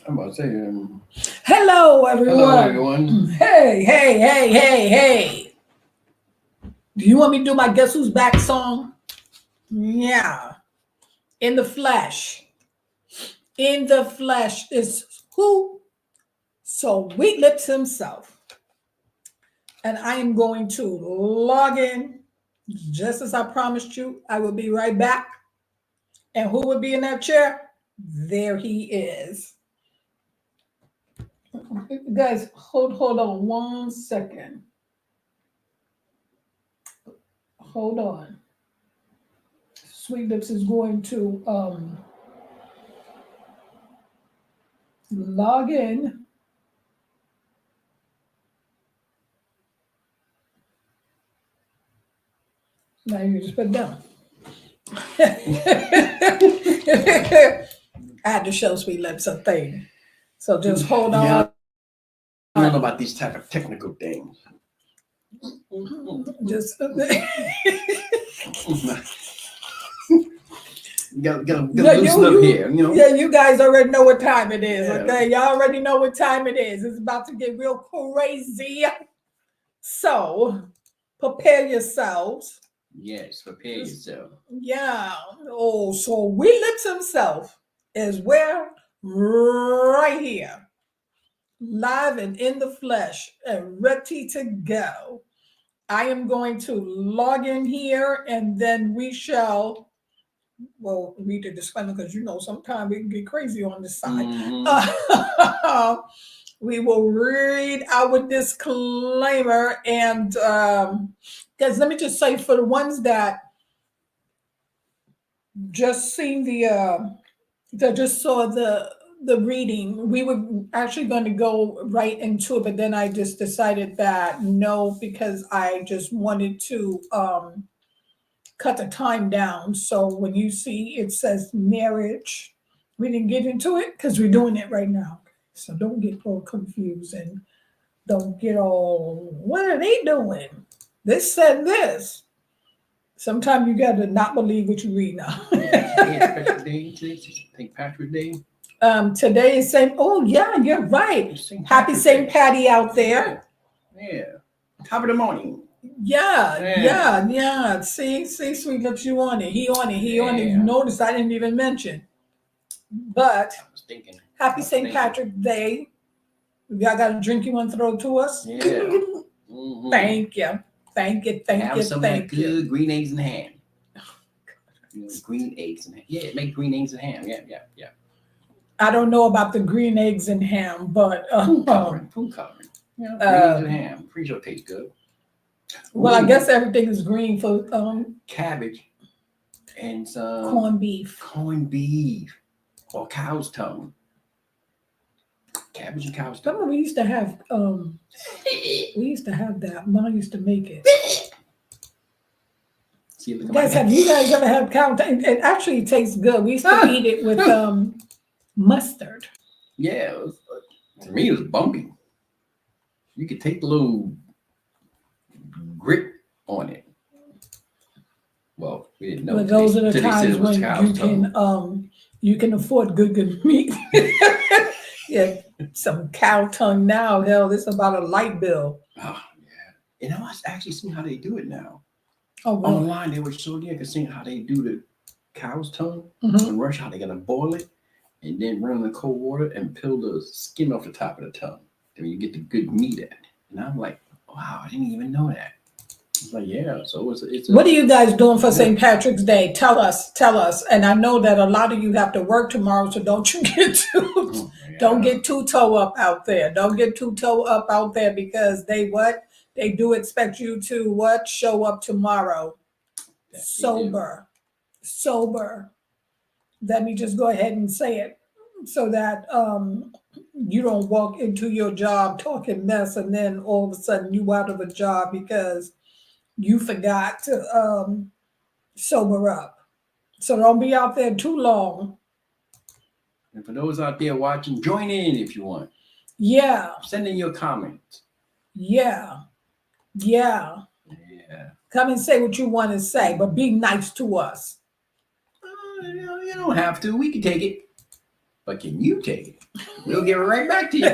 I'm about to say, Hello, hello, everyone. everyone. Hey, hey, hey, hey, hey. Do you want me to do my Guess Who's Back song? Yeah. In the flesh. In the flesh is who? So Wheat Lips himself. And I am going to log in just as I promised you. I will be right back. And who would be in that chair? There he is. Guys, hold on 1 second. Hold on. Sweet Lips is going to log in. Now you just put it down. I had to show Sweet Lips a thing. So just hold Yeah, on. I don't know about these type of technical things. Just Gotta yeah, loosen up here, you know. yeah, you guys already know what time it is, Yeah. okay? Y'all already know what time it is. It's about to get real crazy. So prepare yourselves. Yes, prepare yourself. Yeah. Oh, so Wheat Lips himself is where? Right here. Live and in the flesh and ready to go. I am going to log in here and then we shall, well, read the disclaimer because you know sometimes we can get crazy on this side. We will read our disclaimer and guys, let me just say for the ones that just seen that just saw the reading, we were actually going to go right into it, but then I just decided that no, because I just wanted to cut the time down. So when you see it says marriage, we didn't get into it because we're doing it right now. So don't get all confused and don't get all, what are they doing? This said this. Sometimes you got to not believe what you read now. Yeah, special day today, St. Patrick's Day. Today is Saint. Oh yeah, you're right. St. Happy Patrick's Saint Day. Patty out there. Yeah. Top of the morning. Yeah, Yeah. yeah, yeah. See, Sweet Lips, you on it. He on it. He on it. You Yeah. notice I didn't even mention. But I was thinking. happy Saint Patrick's Day. Y'all got a drink you want to throw to us? Yeah. Thank you. Thank you. Thank Have you. some of that Thank you. good green eggs and ham. Green eggs and ham. Yeah, make green eggs and ham. Yeah. I don't know about the green eggs and ham, but Food coloring. Food coloring. Yeah, green eggs and ham. Pretty sure it tastes good. Well, I guess everything is green for cabbage and some corned beef. Corned beef or cow's tongue. Cabbage and cow's tongue. Remember we used to have that. Mom used to make it. See, look at Guys, my have you guys ever had cow tongue? It actually tastes good. We used to eat it with mustard. Yeah, to me it was bumpy. You could take the little grit on it. Well, we didn't know. But those are the till they said times it was when cow's you you can afford good meat. Yeah, some cow tongue now. Hell, this is about a light bill. Oh yeah, and I was actually seeing how they do it now. Oh, really? Online they were showing you, I could see how they do the cow's tongue Mhm. and rush how they're gonna boil it and then run in the cold water and peel the skin off the top of the tongue. Then you get the good meat at it. And I'm like, wow, I didn't even know that. It's like, yeah, so it's What are you guys doing for St. Patrick's Day? Tell us. And I know that a lot of you have to work tomorrow, so don't you get too don't get too toe up out there. Don't get too toe up out there because they what? They do expect you to what? Show up tomorrow. Sober. Sober. Let me just go ahead and say it so that you don't walk into your job talking mess and then all of a sudden you out of a job because you forgot to sober up. So don't be out there too long. And for those out there watching, join in if you want. Yeah. Send in your comments. Yeah. Yeah. Come and say what you want to say, but be nice to us. You don't have to. We can take it. But can you take it? We'll give it right back to you.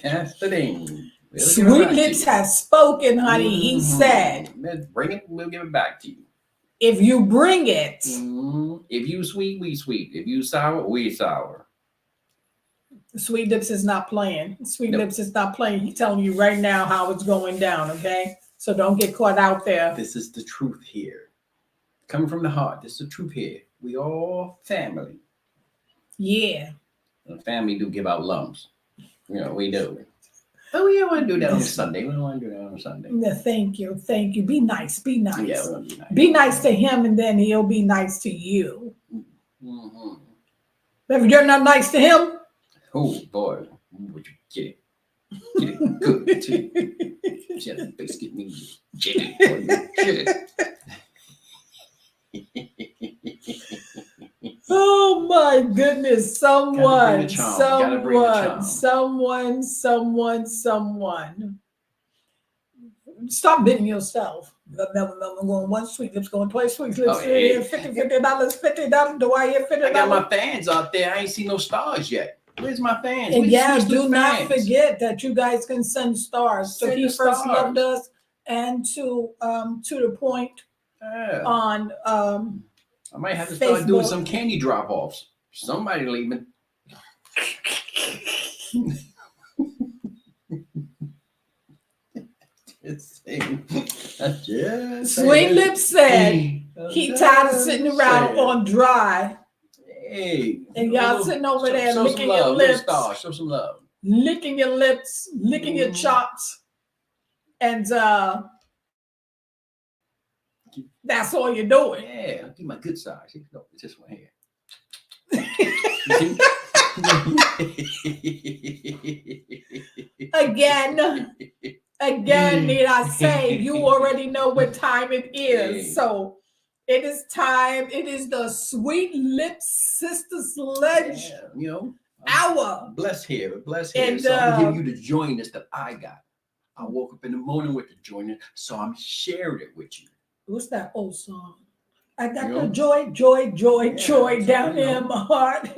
That's the thing. We'll Sweet Lips has spoken, honey. He said, Let's bring it, we'll give it back to you. if you bring it. If you sweet, we sweet. If you sour, we sour. Sweet Lips is not playing. Sweet Nope. Lips is not playing. He's telling you right now how it's going down, okay? So don't get caught out there. This is the truth here. Coming from the heart. This is the truth here. We all family. Yeah. And family do give out lumps. You know, we do. But we don't want to do that on Sunday. We don't want to do that on Sunday. Yeah, thank you. Thank you. Be nice. Be nice. Yeah, we're gonna be nice. Be nice to him, and then he'll be nice to you. Mm-hmm. If you're not nice to him, Oh boy, would you get it? Get it good too. Just biscuit me. Get it, boy. Get it. oh my goodness, someone. Stop bidding yourself. I'm going one Sweet Lips, going twice Sweet Lips. Oh, yeah. $50. Do I hear $50? I got my fans out there. I ain't seen no stars yet. Where's my fans? And Where's yeah, Sweet do Lips not fans? forget that you guys can send stars to Send He the First stars. Loved Us and to the point Yeah. on I might have to start doing Facebook. some candy drop offs. Somebody leaving. Sweet Lips said he tired of sitting around on dry. Hey, And y'all sitting over there show licking some your love, lips. Show some love. Licking your lips, licking your chops, and that's all you're doing. Yeah, give my good side. No, it's this one here. Again, need I say, you already know what time it is. So it is time. It is the Sweet Lips Sister Sledge hour. Bless here. And, So I'm giving you the joyness that I got. I woke up in the morning with the joyness, so I'm sharing it with you. What's that old song? I got You the know? joy Yeah, down you know. in my heart,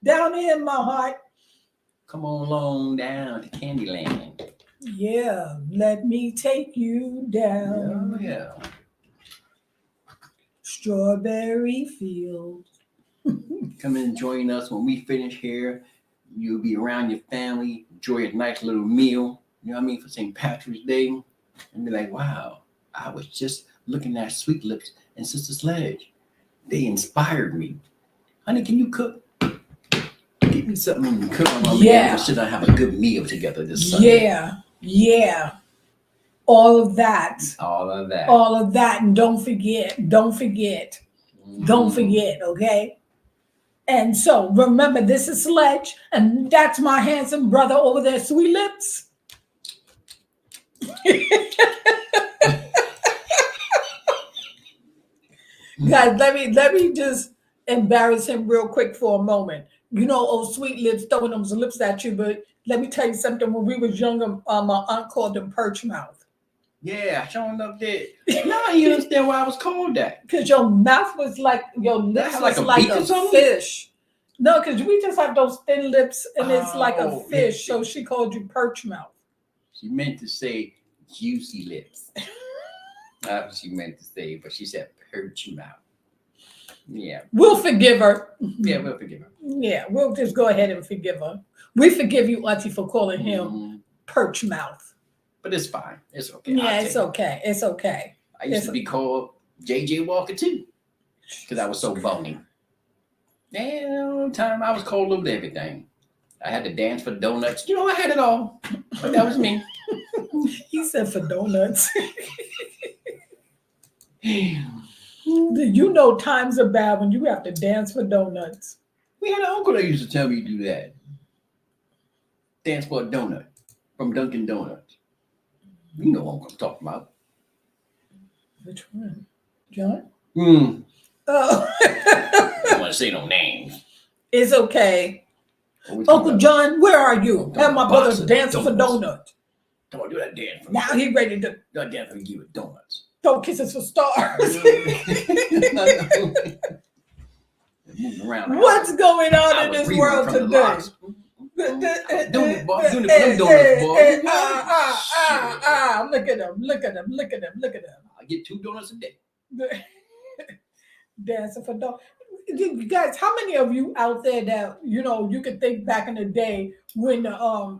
down in my heart. Come on down to Candyland. Yeah, let me take you down. Yeah. Strawberry fields. Come and join us when we finish here. You'll be around your family, enjoy a nice little meal, you know what I mean, for St. Patrick's Day. And be like, wow, I was just looking at Sweet Lips and Sister Sledge. They inspired me. Honey, can you cook? Give me something to cook on my Yeah. Sit down and have a good meal together this Sunday. Yeah. All of that. All of that. And don't forget, okay? And so remember, this is Sledge, and that's my handsome brother over there, Sweet Lips. Guys, let me just embarrass him real quick for a moment. You know, old Sweet Lips throwing those lips at you, but let me tell you something. When we was younger, my aunt called them perch mouth. Yeah, showing up there. Now you understand why I was called that. Because your mouth was like, your lips was like a fish. No, because we just have those thin lips and it's like a fish. So she called you perch mouth. She meant to say juicy lips. That's what she meant to say, but she said perch mouth. Yeah. We'll forgive her. Yeah, we'll forgive her. Yeah, we'll just go ahead and forgive her. We forgive you, Auntie, for calling him perch mouth. But it's fine. It's okay. Yeah, it's okay. It's okay. I used to be called JJ Walker too, because I was so bony. And one time I was called with everything. I had to dance for donuts. You know, I had it all. But that was me. He said for donuts. You know times are bad when you have to dance for donuts. We had an uncle that used to tell me to do that. Dance for a donut from Dunkin' Donuts. You know what I'm talking about. Which one? John? Oh. I don't want to say no names. It's okay. Uncle John, where are you? Have my brother dance for donuts. Don't do that dance for me. Now he ready to. That dance for you with donuts. Throw kisses for stars. and moving around. Like, What's going on I in was this breathing world from the today? locks. Doing it, boy. Doing it for them donuts, boy. Look at them, look at them, look at them, look at them. I get 2 donuts a day. Dancing for donuts. You guys, how many of you out there that you could think back in the day when your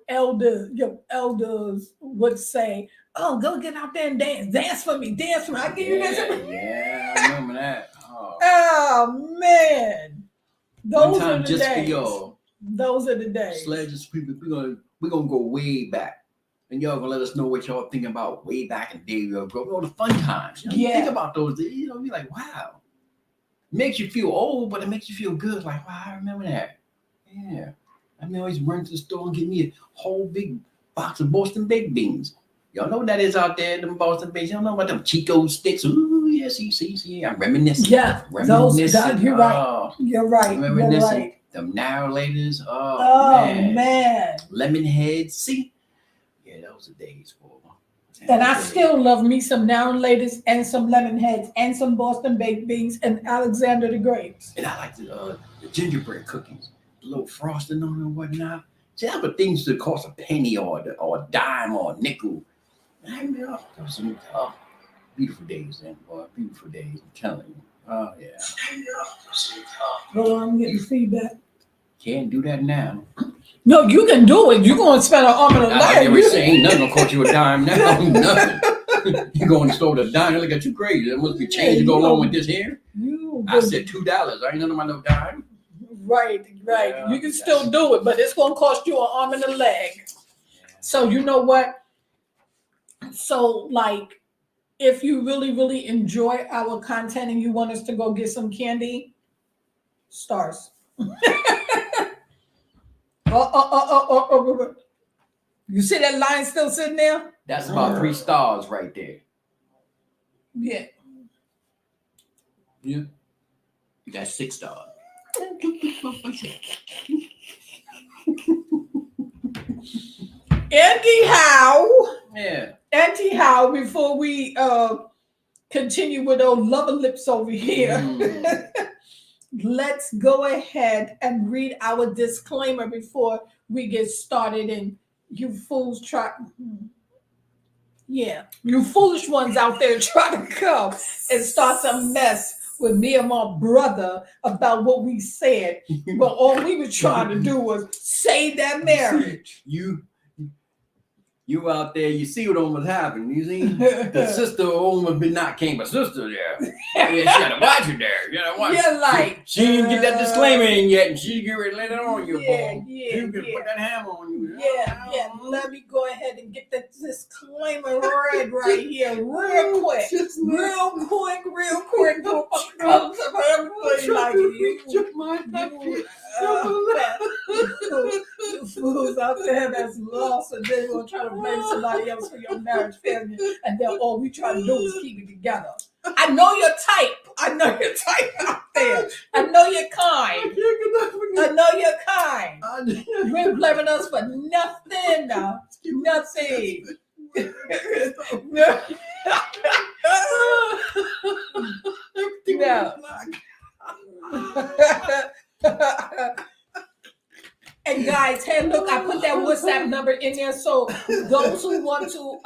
elders would say, "Oh, go get out there and dance for me, dance for me." I give you this. Yeah, I remember that. Oh man, those are the just days. For y'all. Those are the days. Sledges people, we're gonna go way back, and y'all gonna let us know what y'all thinking about way back in the day. All the fun times. You think about those days. You're like, wow. It makes you feel old, but it makes you feel good. Like, wow, I remember that. Yeah. I always run to the store and get me a whole big box of Boston baked beans. Y'all know what that is out there, them Boston baked. Y'all know about them Chico sticks. Ooh, yeah, see. I'm reminiscing. Yeah, reminiscing. You're right. You're right. Reminiscing. You're right. Them narrow ladies. Oh man. Lemon heads. See? Yeah, those are days for. And I still love me some narrow ladies and some lemon heads and some Boston baked beans and Alexander the Grapes. And I like the gingerbread cookies. Little frosting on them and whatnot. See, that were things that cost a penny or a dime or a nickel. I mean, those some beautiful days, then, boy. Beautiful days, I'm telling you. Oh, yeah. Go on, get the feedback. Can't do that now. No, you can do it. You're going to spend an arm and a leg. I never say ain't nothing going to cost you a dime now. Nothing. You going to store the dime, look at you crazy. There must be change to go along with this here. I said $2. I ain't nothing about no dime. Right. Yeah, you can still do it, but it's going to cost you an arm and a leg. So you know what? So like, if you really, really enjoy our content and you want us to go get some candy, stars. You see that line still sitting there? That's about 3 stars right there. Yeah. You got 6 stars. Anyhow, before we continue with those lover lips over here, let's go ahead and read our disclaimer before we get started. And you fools you foolish ones out there try to come and start some mess with me and my brother about what we said. But all we were trying to do was save that marriage. You out there, you see what almost happened. You see, the sister almost been not came a sister there. Yeah, she had to watch it there. You know what? Yeah, she didn't get that disclaimer in yet, and she get ready to lay it on you, boy. You can put that hammer on you. Yeah. Let me go ahead and get that disclaimer read right here, real quick. Real quick. Comes up everybody like you fools out there that's lost, and then gonna try to blame somebody else for your marriage failure, and then all we try to do is keep it together. I know your type. Out there. I know you're kind. You ain't blaming us for nothing. Nothing. No. And guys, hey, look, I put that WhatsApp number in there. So those who want to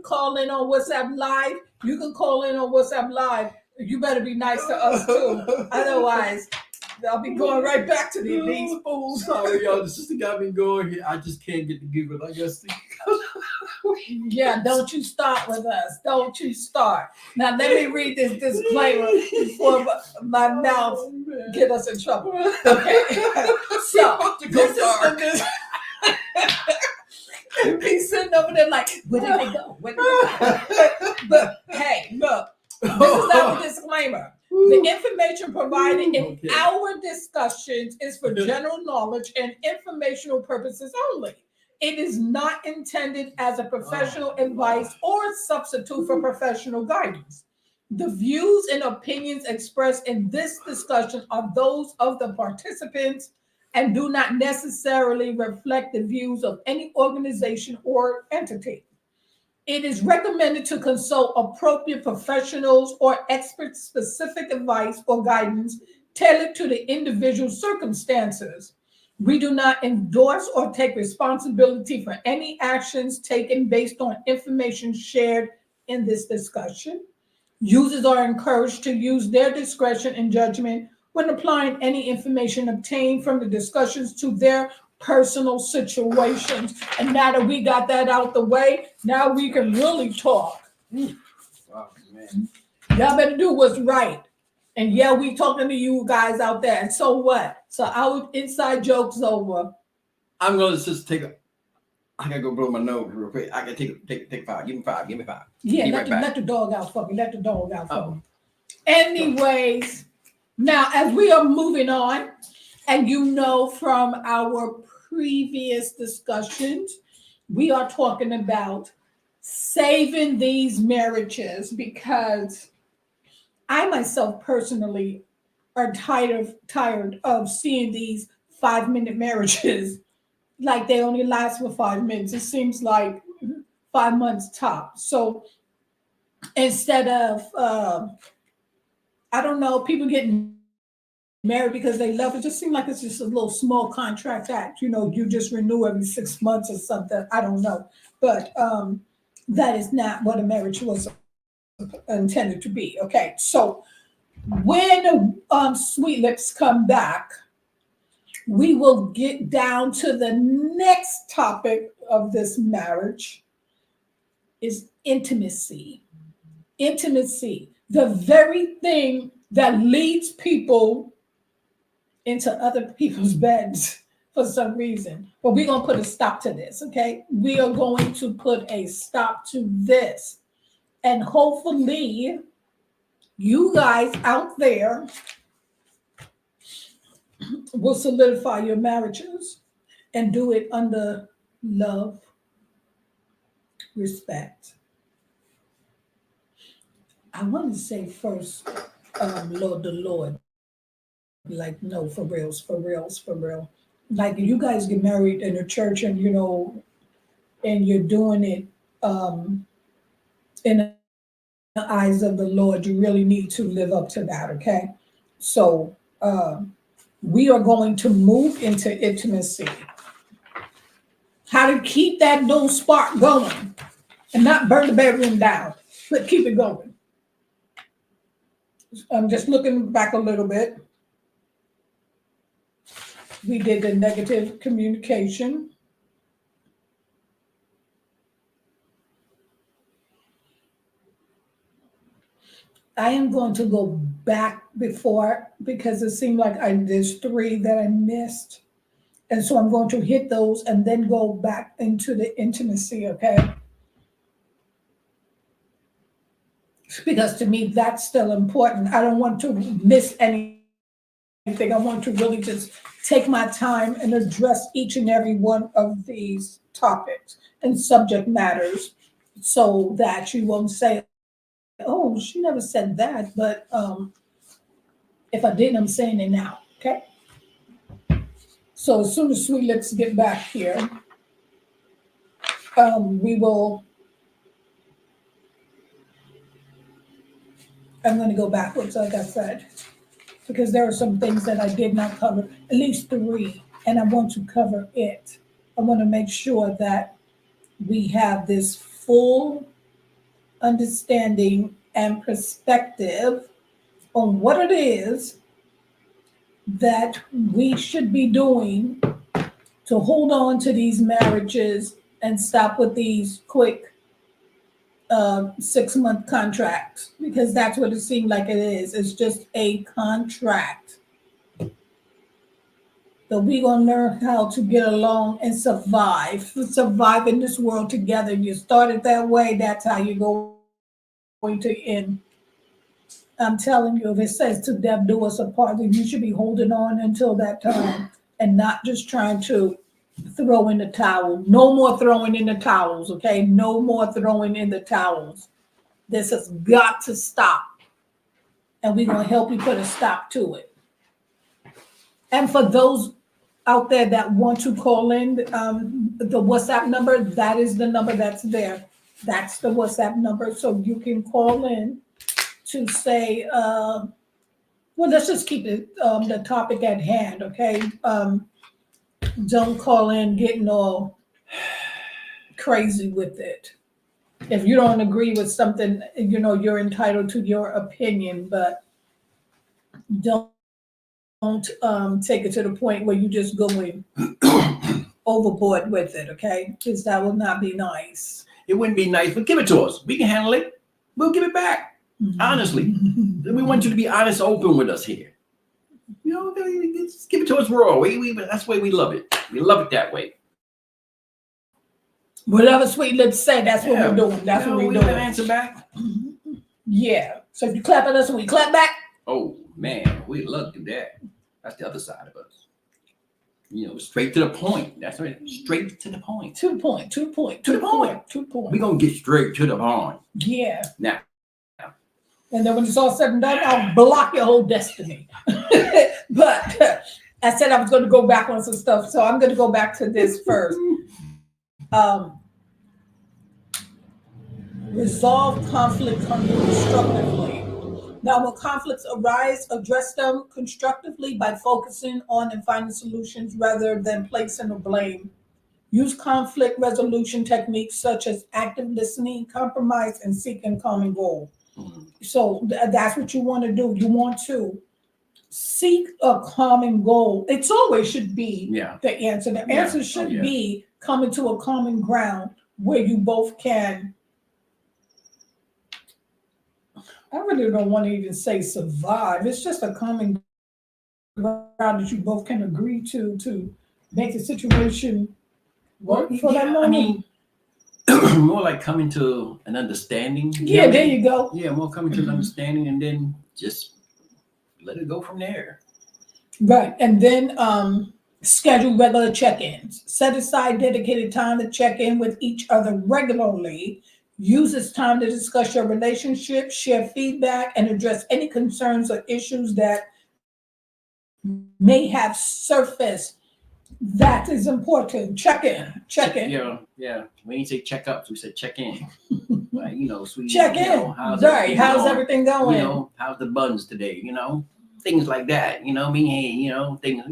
call in on WhatsApp Live, you can call in on WhatsApp Live. You better be nice to us too. Otherwise, I'll be going right back to these fools. Sorry, y'all. The sister got me going here. I just can't get the giggle. I guess. Yeah, don't you start with us. Don't you start. Now let me read this disclaimer before my mouth get us in trouble. Okay. So this is this. Be sitting over there like, where did they go? But hey, look, this is our disclaimer. The information provided in our discussions is for general knowledge and informational purposes only. It is not intended as a professional advice or substitute for professional guidance. The views and opinions expressed in this discussion are those of the participants and do not necessarily reflect the views of any organization or entity. It is recommended to consult appropriate professionals or expert specific advice or guidance tailored to the individual circumstances. We do not endorse or take responsibility for any actions taken based on information shared in this discussion. Users are encouraged to use their discretion and judgment when applying any information obtained from the discussions to their personal situations. And now that we got that out the way, now we can really talk. Wow, man. Y'all better do what's right. And yeah, we talking to you guys out there. And so what? So our inside joke's over. I'm gonna just I gotta go blow my nose real quick. I can take 5. Give me 5. Give me 5. Yeah, Be let, right the, back. let the dog out for me. Let the dog out for Oh. me. Anyways, now as we are moving on, and you know from our previous discussions, we are talking about saving these marriages because I myself personally are tired of seeing these 5 minute marriages like they only last for 5 minutes. It seems like 5 months top. So instead of I don't know, people getting married because they love it, just seems like it's just a little small contract act. You know, you just renew every 6 months or something. I don't know, but that is not what a marriage was intended to be. Okay, so when Sweet Lips come back, we will get down to the next topic of this marriage is intimacy. Intimacy, the very thing that leads people into other people's beds for some reason. But we're going to put a stop to this, okay? We are going to put a stop to this. And hopefully, you guys out there will solidify your marriages and do it under love, respect. I want to say first, Lord the Lord. Like, no, for reals, for reals, for real. Like, you guys get married in a church and, and you're doing it in the eyes of the Lord, you really need to live up to that, okay? So, we are going to move into intimacy. How to keep that little spark going and not burn the bedroom down, but keep it going. I'm just looking back a little bit. We did the negative communication. I am going to go back before because it seemed like there's 3 that I missed. And so I'm going to hit those and then go back into the intimacy, okay? Because to me, that's still important. I don't want to miss anything. I want to really just take my time and address each and every one of these topics and subject matters so that you won't say, oh, she never said that. But if I didn't, I'm saying it now, okay? So as soon as Sweet Lips get back here, we will, I'm going to go backwards, like I said, because there are some things that I did not cover, at least 3, and I want to cover it. I want to make sure that we have this full understanding and perspective on what it is that we should be doing to hold on to these marriages and stop with these quick 6-month contracts, because that's what it seemed like it is. It's just a contract. But we're going to learn how to get along and survive in this world together. You started that way, that's how you're going to end. I'm telling you, if it says to death do us apart, then you should be holding on until that time and not just trying to throw in the towel. No more throwing in the towels, okay? No more throwing in the towels. This has got to stop. And we're going to help you put a stop to it. And for those out there that want to call in the WhatsApp number, that is the number that's there. That's the WhatsApp number. So you can call in to say, well, let's just keep it the topic at hand, okay? Don't call in getting all crazy with it. If you don't agree with something, you're entitled to your opinion, but don't take it to the point where you just going overboard with it, okay? Because that will not be nice. It wouldn't be nice, but give it to us. We can handle it. We'll give it back. Honestly. We want you to be honest, open with us here. Just give it to us raw. That's the way we love it. We love it that way. Whatever Sweet Lips say, that's what we're doing. That's what we're doing. We answer back. Yeah. So if you clap at us and we clap back. Oh man, we love to do that. That's the other side of us. Straight to the point. That's right. Straight to the point. To the point. We're gonna get straight to the point. Yeah. Now. And then when it's all said and done, I'll block your whole destiny. But I said I was going to go back on some stuff, so I'm going to go back to this first. Resolve conflict constructively. Now, when conflicts arise, address them constructively by focusing on and finding solutions rather than placing the blame. Use conflict resolution techniques such as active listening, compromise, and seeking common goal. So that's what you want to do. You want to seek a common goal. It's always should be the answer. The answer should be coming to a common ground where you both can. I really don't want to even say survive. It's just a common ground that you both can agree to make the situation work for that moment. I mean, more like coming to an understanding. Yeah, there you go. Yeah, more coming to an understanding, and then just let it go from there. Right, and then schedule regular check-ins. Set aside dedicated time to check in with each other regularly. Use this time to discuss your relationship, share feedback, and address any concerns or issues that may have surfaced. That is important. Check in. Yeah. We didn't say check ups. We said check in. Like, sweet. Check in. Right. How's everything going? How's the buns today? Things like that. Hey, things.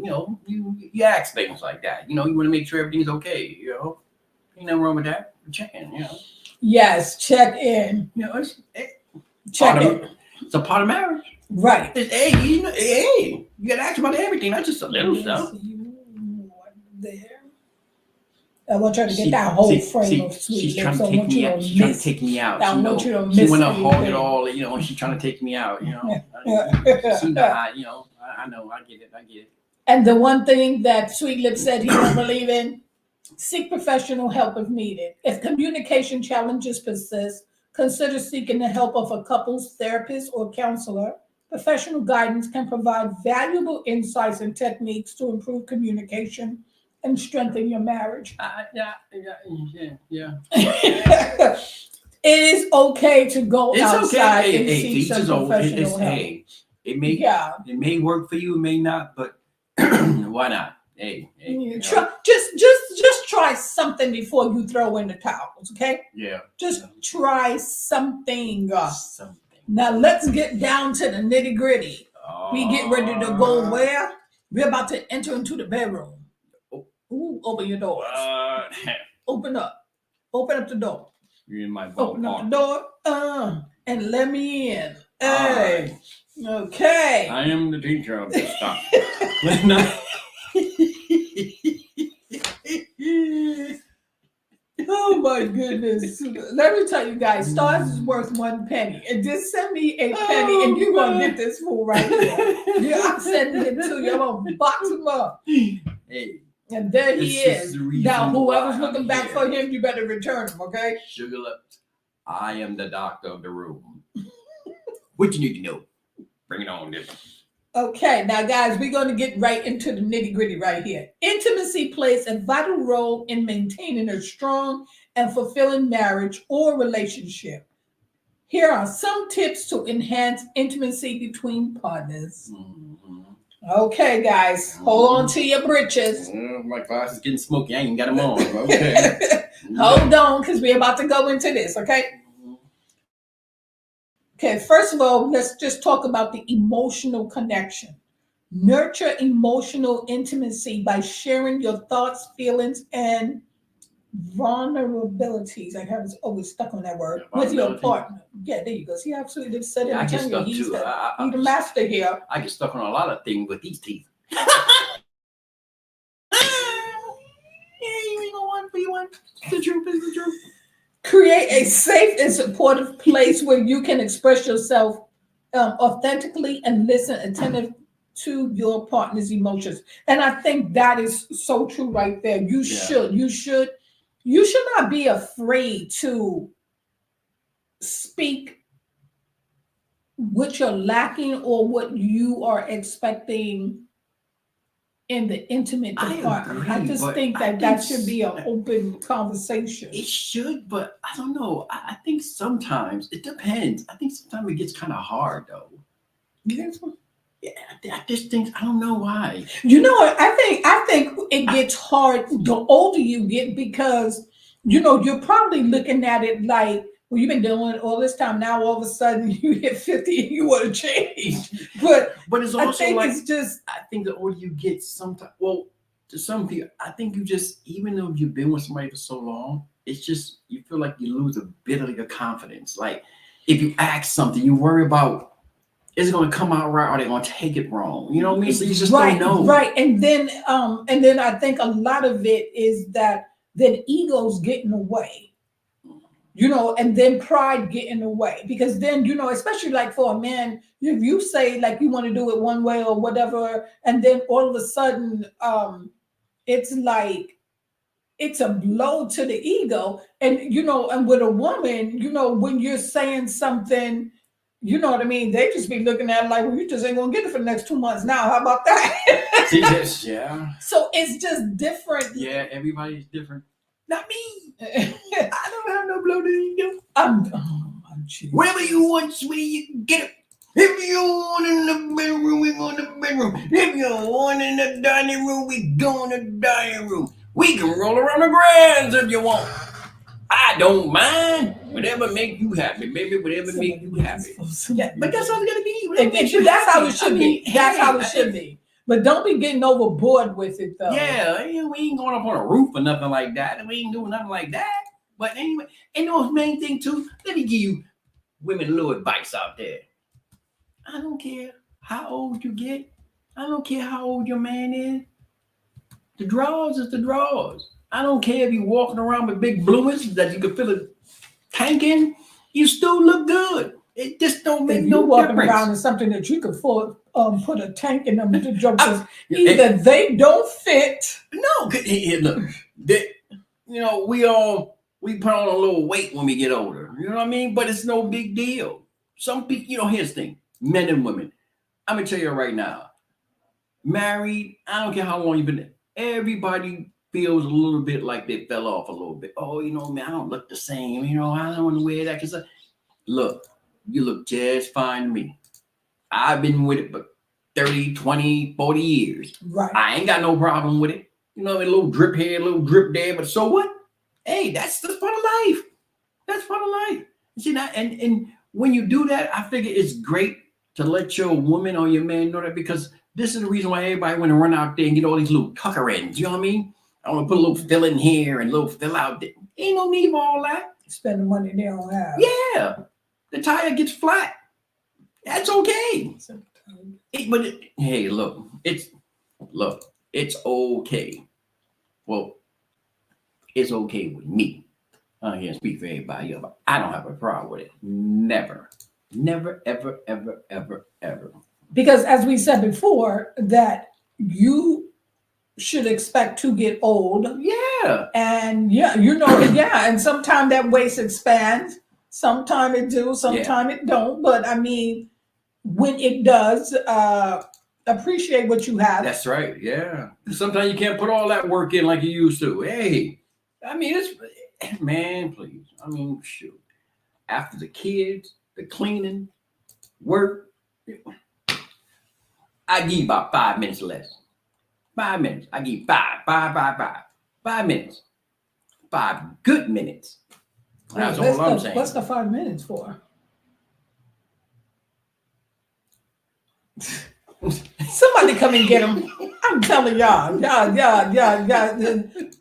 You ask things like that. You want to make sure everything's okay. Ain't nothing wrong with that. Check in. Yes, check in. Check in. It's a part of marriage. Right. Hey, you gotta ask about everything, not just a little stuff. There. I want you to get that whole frame of Sweet She's Lips. trying to take me out. She's trying to take me out. I want you to miss she want to hold it all, and she's trying to take me out, She know I know, I get it. And the one thing that Sweet Lips said he don't believe in, seek professional help if needed. If communication challenges persist, consider seeking the help of a couples therapist or counselor. Professional guidance can provide valuable insights and techniques to improve communication and strengthen your marriage. Yeah. It is okay to go outside and seek some professional help. It may work for you, it may not, but why not? Just try something before you throw in the towels, okay? Yeah. Just try something. Now let's get down to the nitty gritty. We get ready to go where? We're about to enter into the bedroom. Ooh, open your doors. Open up the door. You're in my open up the door. And let me in. Hey. Okay. I am the teacher of this stuff. Oh my goodness. Let me tell you guys, stars is worth 1 penny. And just send me a penny and you're going to get this fool right here. Yeah, I'm sending him to you. I'm going to box him up. Hey. And there he is. Now, whoever's looking back for him, you better return him, okay? Sugar Lips, I am the doctor of the room. What you need to know? Bring it on, dude. Okay, now guys, we're going to get right into the nitty gritty right here. Intimacy plays a vital role in maintaining a strong and fulfilling marriage or relationship. Here are some tips to enhance intimacy between partners. Mm-hmm. Okay, guys, hold on to your britches. My glass is getting smoky. I ain't got them on. Okay. Hold on, because we're about to go into this, okay? Okay, first of all, let's just talk about the emotional connection. Nurture emotional intimacy by sharing your thoughts, feelings, and vulnerabilities. I have always stuck on that word with your partner. Yeah, there you go. See, I absolutely said it. I get stuck He's too. the master here. I get stuck on a lot of things with these teeth. Yeah, you ain't gonna want for you one. It's the truth. It's the truth. Create a safe and supportive place where you can express yourself authentically and listen attentive to your partner's emotions. And I think that is so true right there. You should not be afraid to speak what you're lacking or what you are expecting in the intimate department. I just think that should be an open conversation. It should, but I don't know. I think sometimes it depends. I think sometimes it gets kind of hard though. Yeah, I just think I don't know why. You know what? I think it gets hard the older you get because you're probably looking at it like, well, you've been doing it all this time. Now all of a sudden you hit 50 and you want to change. But it's also I think like it's just I think the older you get, sometimes to some people, I think you just even though you've been with somebody for so long, it's just you feel like you lose a bit of your confidence. Like if you ask something, you worry about is it going to come out right or are they going to take it wrong? You know what I mean? So you just don't know. Right. And then I think a lot of it is that then egos get in the way. And then pride get in the way because then, especially like for a man, if you say like you want to do it one way or whatever, and then all of a sudden, it's like, it's a blow to the ego. And, and with a woman, when you're saying something, you know what I mean? They just be looking at it like, well, you just ain't gonna get it for the next 2 months now. How about that? See this? Yeah. So it's just different. Yeah, everybody's different. Not me. I don't have no blow to the ego. Whatever you want, sweetie, you can get it. If you want in the bedroom, we go in the bedroom. If you want in the dining room, we go in the dining room. We can roll around the grass if you want. I don't mind. Whatever make you happy, baby. Whatever make you happy. Yeah, but that's how it's gonna be. That's how it should be. That's how it should be. But don't be getting overboard with it, though. Yeah, we ain't going up on a roof or nothing like that. We ain't doing nothing like that. But anyway, and the main thing too, let me give you women a little advice out there. I don't care how old you get. I don't care how old your man is. The drawers is the drawers. I don't care if you're walking around with big bloomers that you can feel a tank in. You still look good. It just don't make no difference. Walking around in something that you could put a tank in them to jump. Either they don't fit. No, look, we put on a little weight when we get older. You know what I mean? But it's no big deal. Some people, here's the thing, men and women. I'm gonna tell you right now, married, I don't care how long you've been there. Everybody feels a little bit like they fell off a little bit. Oh, man, I don't look the same. I don't want to wear that because look, you look just fine to me. I've been with it for 30, 20, 40 years. Right. I ain't got no problem with it. A little drip here, a little drip there, but so what? Hey, that's part of life. That's part of life. See that? And when you do that, I figure it's great to let your woman or your man know that because this is the reason why everybody want to run out there and get all these little tucker ends. You know what I mean? I want to put a little fill in here and a little fill out there. Ain't no need for all that. Spend the money they don't have. Yeah. The tire gets flat. That's okay. Hey, look, it's okay. Well, it's okay with me. I can't speak for everybody else. I don't have a problem with it. Never, ever, ever, ever, ever. Because as we said before, that you should expect to get old. Yeah. And and sometimes that waist expands. Sometimes it do, sometimes it don't. But I mean, when it does, appreciate what you have. That's right. Yeah. Sometimes you can't put all that work in like you used to. Hey, I mean, man, please. I mean, shoot. After the kids, the cleaning, work, I give you about 5 minutes less. 5 minutes. I give you 5 minutes. 5 good minutes. That's Wait, all I'm saying. What's the 5 minutes for? Somebody come and get him. I'm telling y'all.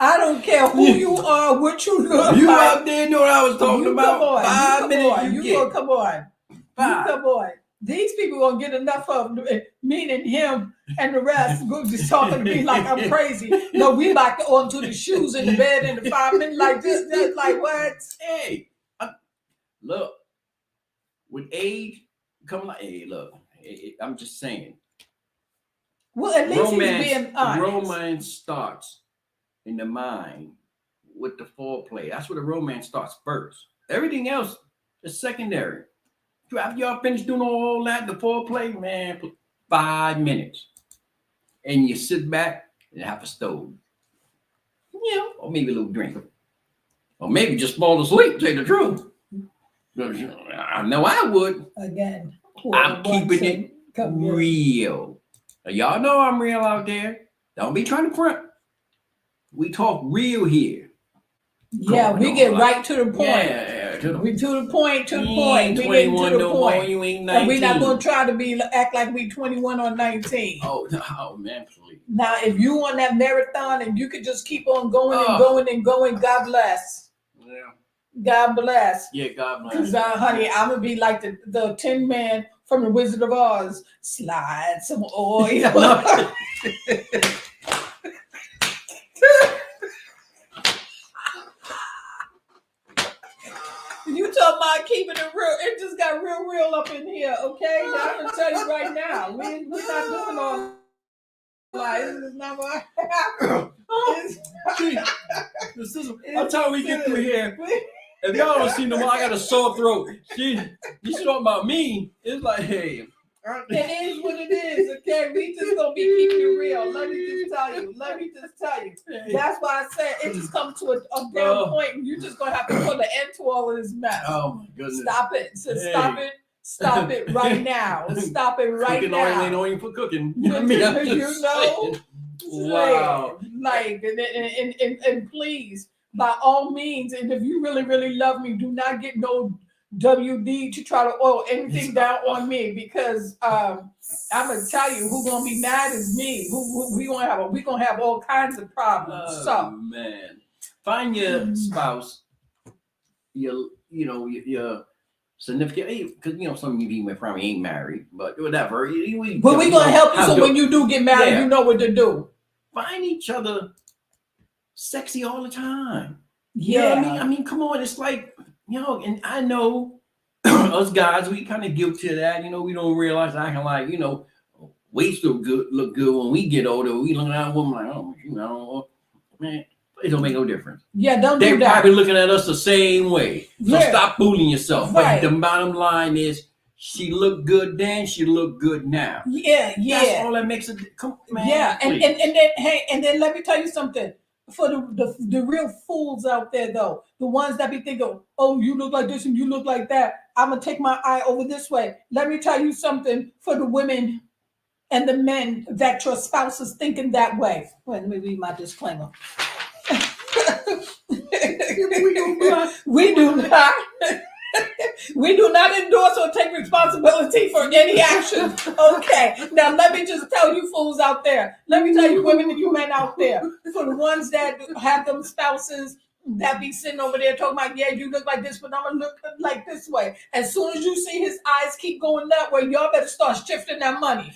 I don't care who you are, what you look You like. out there know what I was talking about? 5 minutes you get. Come on. 5. You come on. These people won't get enough of meaning him and the rest just talking to me like I'm crazy. No, we back onto the shoes in the bed in the 5 minutes like this like what? Hey, look, with age, come like, hey, look, I'm just saying. Well, at least he's being honest. Romance starts in the mind with the foreplay. That's where the romance starts first. Everything else is secondary. After y'all finish doing all that, the foreplay, man, 5 minutes. And you sit back and have a stove. Yeah, or maybe a little drink. Or maybe just fall asleep, tell you the truth. I know I would. Again, I'm keeping it real. Now, y'all know I'm real out there. Don't be trying to front. We talk real here. Yeah, we get right to the point. Yeah, to the point. We 21 no more. You ain't 19. And we're not gonna try to act like we 21 or 19. Oh man, please. Now, if you on that marathon and you could just keep on going and going and going, God bless. Yeah. God bless. Yeah, God bless. Because, honey, I'm gonna be like the Tin Man from the Wizard of Oz. Slide some oil. You talking about keeping it real? It just got real up in here, okay? Now, I'm gonna tell you right now, we're not doing all like this is not what That's how we get through here. If y'all don't see no more, I got a sore throat. You talking about me? It's like, hey. It is what it is, okay? We just gonna be keeping it real. Let me just tell you. That's why I said it just comes to a damn point, and you just gonna have to put an end to all of this mess. Oh my goodness! Stop it! Stop it right now! Stop it right cooking now! Cooking oil ain't only for cooking. You know? Wow! Like and please, by all means, and if you really love me, do not get no WD to try to oil anything down on me, because I'm gonna tell you who's gonna be mad is me. Who we gonna have all kinds of problems. Oh man, find your spouse, your significant, because some of you people probably ain't married, but whatever. But we're gonna help you, so when you do get married, you know what to do. Find each other sexy all the time. Yeah, you know what I mean, come on, it's like. And I know us guys, we kind of guilty of that. We don't realize acting like, we still look good when we get older. We look at a woman like, oh, man, it don't make no difference. Yeah, don't They're do that. probably looking at us the same way. So stop fooling yourself. Right. But the bottom line is, she looked good then, she looked good now. Yeah. That's all that makes it. Come on, man. Yeah, and then let me tell you something. For the real fools out there, though, the ones that be thinking, oh, you look like this and you look like that, I'm gonna take my eye over this way. Let me tell you something. For the women and the men that your spouse is thinking that way. Well, let me read my disclaimer. We do not. We do not endorse or take responsibility for any action. Okay. Now, let me just tell you fools out there. Let me tell you women and you men out there. For the ones that have them spouses that be sitting over there talking about, yeah, you look like this, but I'm going to look like this way. As soon as you see his eyes keep going that way, y'all better start shifting that money.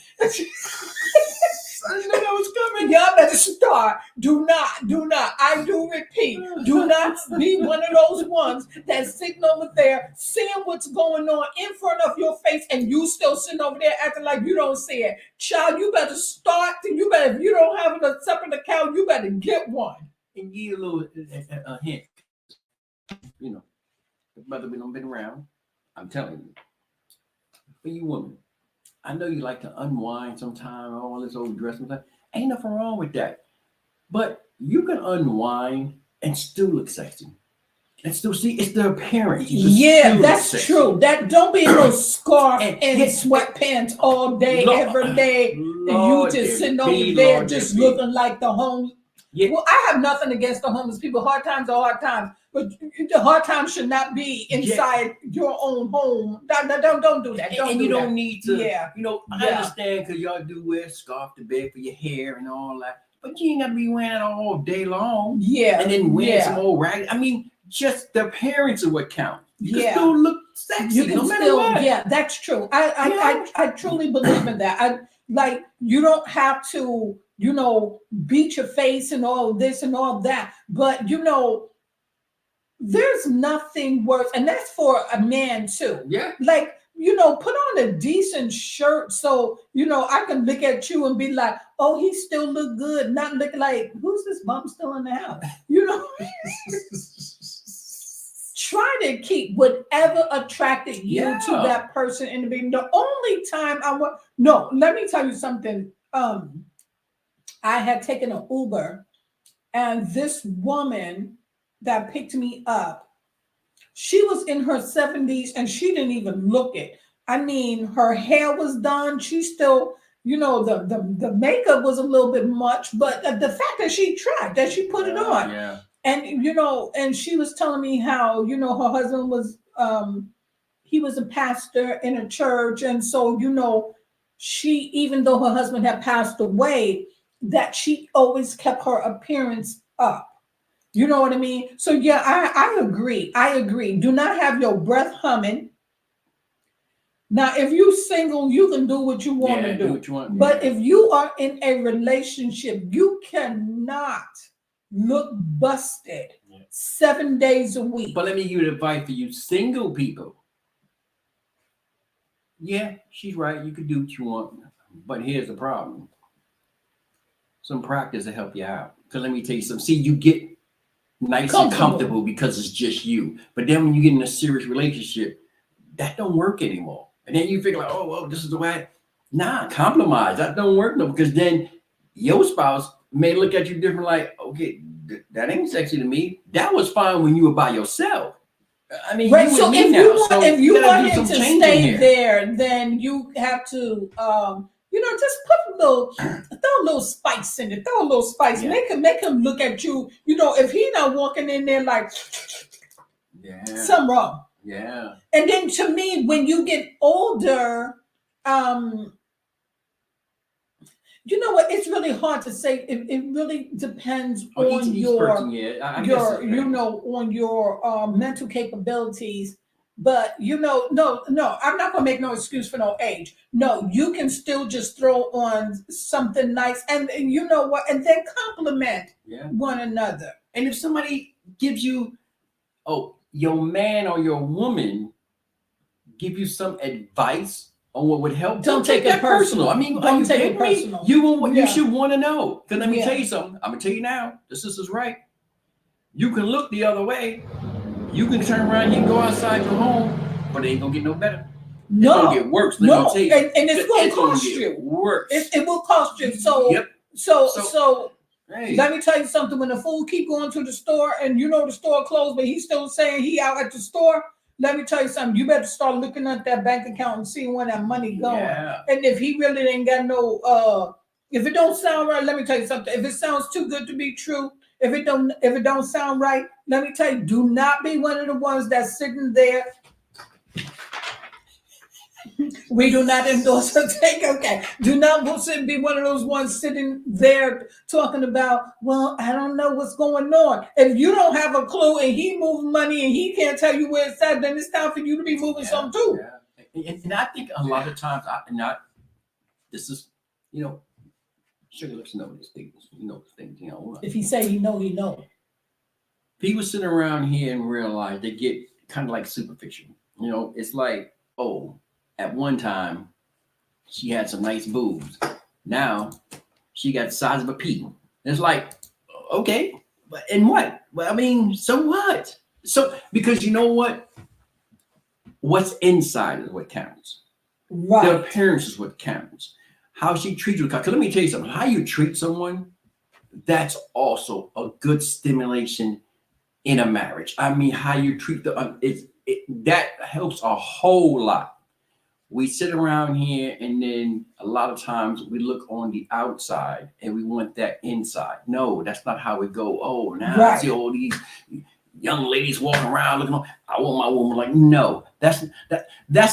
I knew that was coming. Y'all better start. Do not. I do repeat. Do not be one of those ones that's sitting over there seeing what's going on in front of your face, and you still sitting over there acting like you don't see it. Child, you better start. If you don't have a separate account, you better get one. And give you a little hint. Brother, we don't been around. I'm telling you. For you women, I know you like to unwind sometime, all this old dress and stuff. Ain't nothing wrong with that. But you can unwind and still look sexy. And still see, it's the appearance. Yeah, that's true. That don't be in no scarf and yes, sweatpants all day, every day, and you just sitting over there just looking like the home. Yeah. Well, I have nothing against the homeless people. Hard times are hard times, but the hard times should not be inside your own home. Don't do that. And you don't need to. Yeah. You know, I understand because y'all do wear a scarf to bed for your hair and all that, but you ain't gotta be wearing it all day long. Yeah. And then wear some old rag. I mean, just the appearance of what counts. You can still look sexy. You can no matter still, what. yeah, that's true. I truly believe in that. You don't have to, beat your face and all this and all that, but there's nothing worse, and that's for a man too. Yeah. Like, put on a decent shirt so I can look at you and be like, oh, he still look good, not look like, who's this bum still in the house? Try to keep whatever attracted you to that person in the beginning. The only time let me tell you something. I had taken an Uber, and this woman that picked me up, she was in her 70s and she didn't even look it. I mean, her hair was done. She still, the makeup was a little bit much, but the fact that she tried, that she put it on. Yeah. And, and she was telling me how, her husband was, he was a pastor in a church. And so, she, even though her husband had passed away, that she always kept her appearance up. You know what I mean? So yeah, I agree. I agree. Do not have your breath humming. Now, if you're single, you can do what you want to do. What you want. But if you are in a relationship, you cannot look busted 7 days a week. But let me give you advice for you single people. Yeah, she's right. You can do what you want. But here's the problem. Some practice to help you out. Because let me tell you something. See, you get nice and comfortable because it's just you. But then when you get in a serious relationship, that don't work anymore. And then you figure like, oh, well, this is the way. Nah, compromise. That don't work no, because then your spouse may look at you different, like, okay, that ain't sexy to me. That was fine when you were by yourself. I mean, right. You so and if me you now. want, So if you want gotta him to stay there, then you have to, just put throw a little spice in it. Throw a little spice. Yeah. Make him look at you. If he not walking in there like, something wrong. Yeah. And then to me, when you get older, you know what? It's really hard to say. It really depends on your person, on your mental capabilities. But no, I'm not gonna make no excuse for no age. No, you can still just throw on something nice, and you know what? And then compliment one another. And if somebody gives you, your man or your woman give you some advice on what would help, don't take that personal. I mean, don't take it personal. You should want to know. Because let me tell you something. I'm gonna tell you now. The sister's right. You can look the other way. You can turn around. You can go outside your home, but it ain't gonna get no better. No, it's gonna get worse. And it's gonna cost you. Worse. It will cost you. So, yep. So. Hey. Let me tell you something. When the fool keep going to the store, and the store closed, but he's still saying he out at the store. Let me tell you something. You better start looking at that bank account and seeing where that money going. Yeah. And if he really ain't got no, if it don't sound right, let me tell you something. If it sounds too good to be true, if it don't sound right, let me tell you, do not be one of the ones that's sitting there. We do not endorse or take. Okay, do not be one of those ones sitting there talking about, well, I don't know what's going on. If you don't have a clue and he moving money and he can't tell you where it's at, then it's time for you to be moving something too. Yeah. And I think a lot of times, this is, sugar lips know these things. Things. If he say he know. People sitting around here and realize they get kind of like superficial. It's like, at one time, she had some nice boobs. Now, she got the size of a pea. It's like, okay, and what? Well, I mean, so what? So, because you know what? What's inside is what counts. Right. The appearance is what counts. How she treats you. Because let me tell you something. How you treat someone, that's also a good stimulation in a marriage. I mean, how you treat that helps a whole lot. We sit around here and then a lot of times we look on the outside and we want that inside. No, that's not how it go. Oh, now I see Right. all these young ladies walking around looking on, I want my woman like, no, that's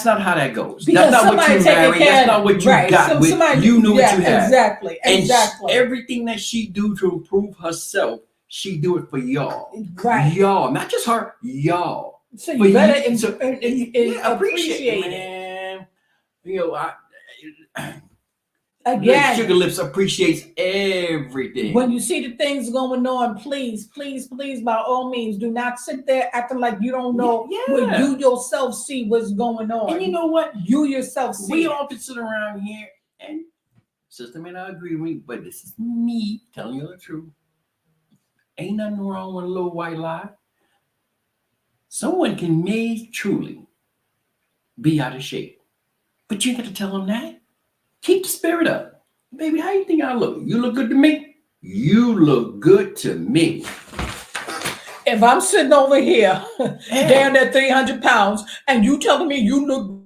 not how that goes. Because That's not what somebody you taking married. care That's of not what you right. got with Somebody, you knew yeah, what you had. exactly, And exactly. everything that she do to improve herself, she do it for y'all. Right. Y'all, not just her, y'all. So For you better you, so, appreciate it. man. You know, Sugar Again, Lips appreciates everything. when you see the things going on, please, please, please, by all means, do not sit there acting like you don't know when Yeah. you yourself see what's going on. And you know what? You yourself see We it. often sit around here, and sister may not agree with me, but this is me telling you the truth. Ain't nothing wrong with a little white lie. Someone can may truly be out of shape, but you got to tell them that. Keep the spirit up. Baby, how you think I look? You look good to me? You look good to me. If I'm sitting over here down at 300 pounds and you telling me you look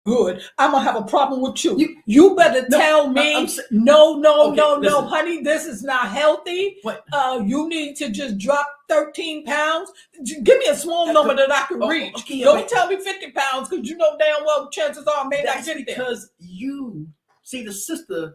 good, I'm gonna have a problem with you. You better tell me no, listen. honey, this is not healthy. What? You need to just drop 13 pounds. Give me a small number that I can reach. Okay, Don't tell me 50 pounds because you know damn well chances are I may not that's get there. because you see the sister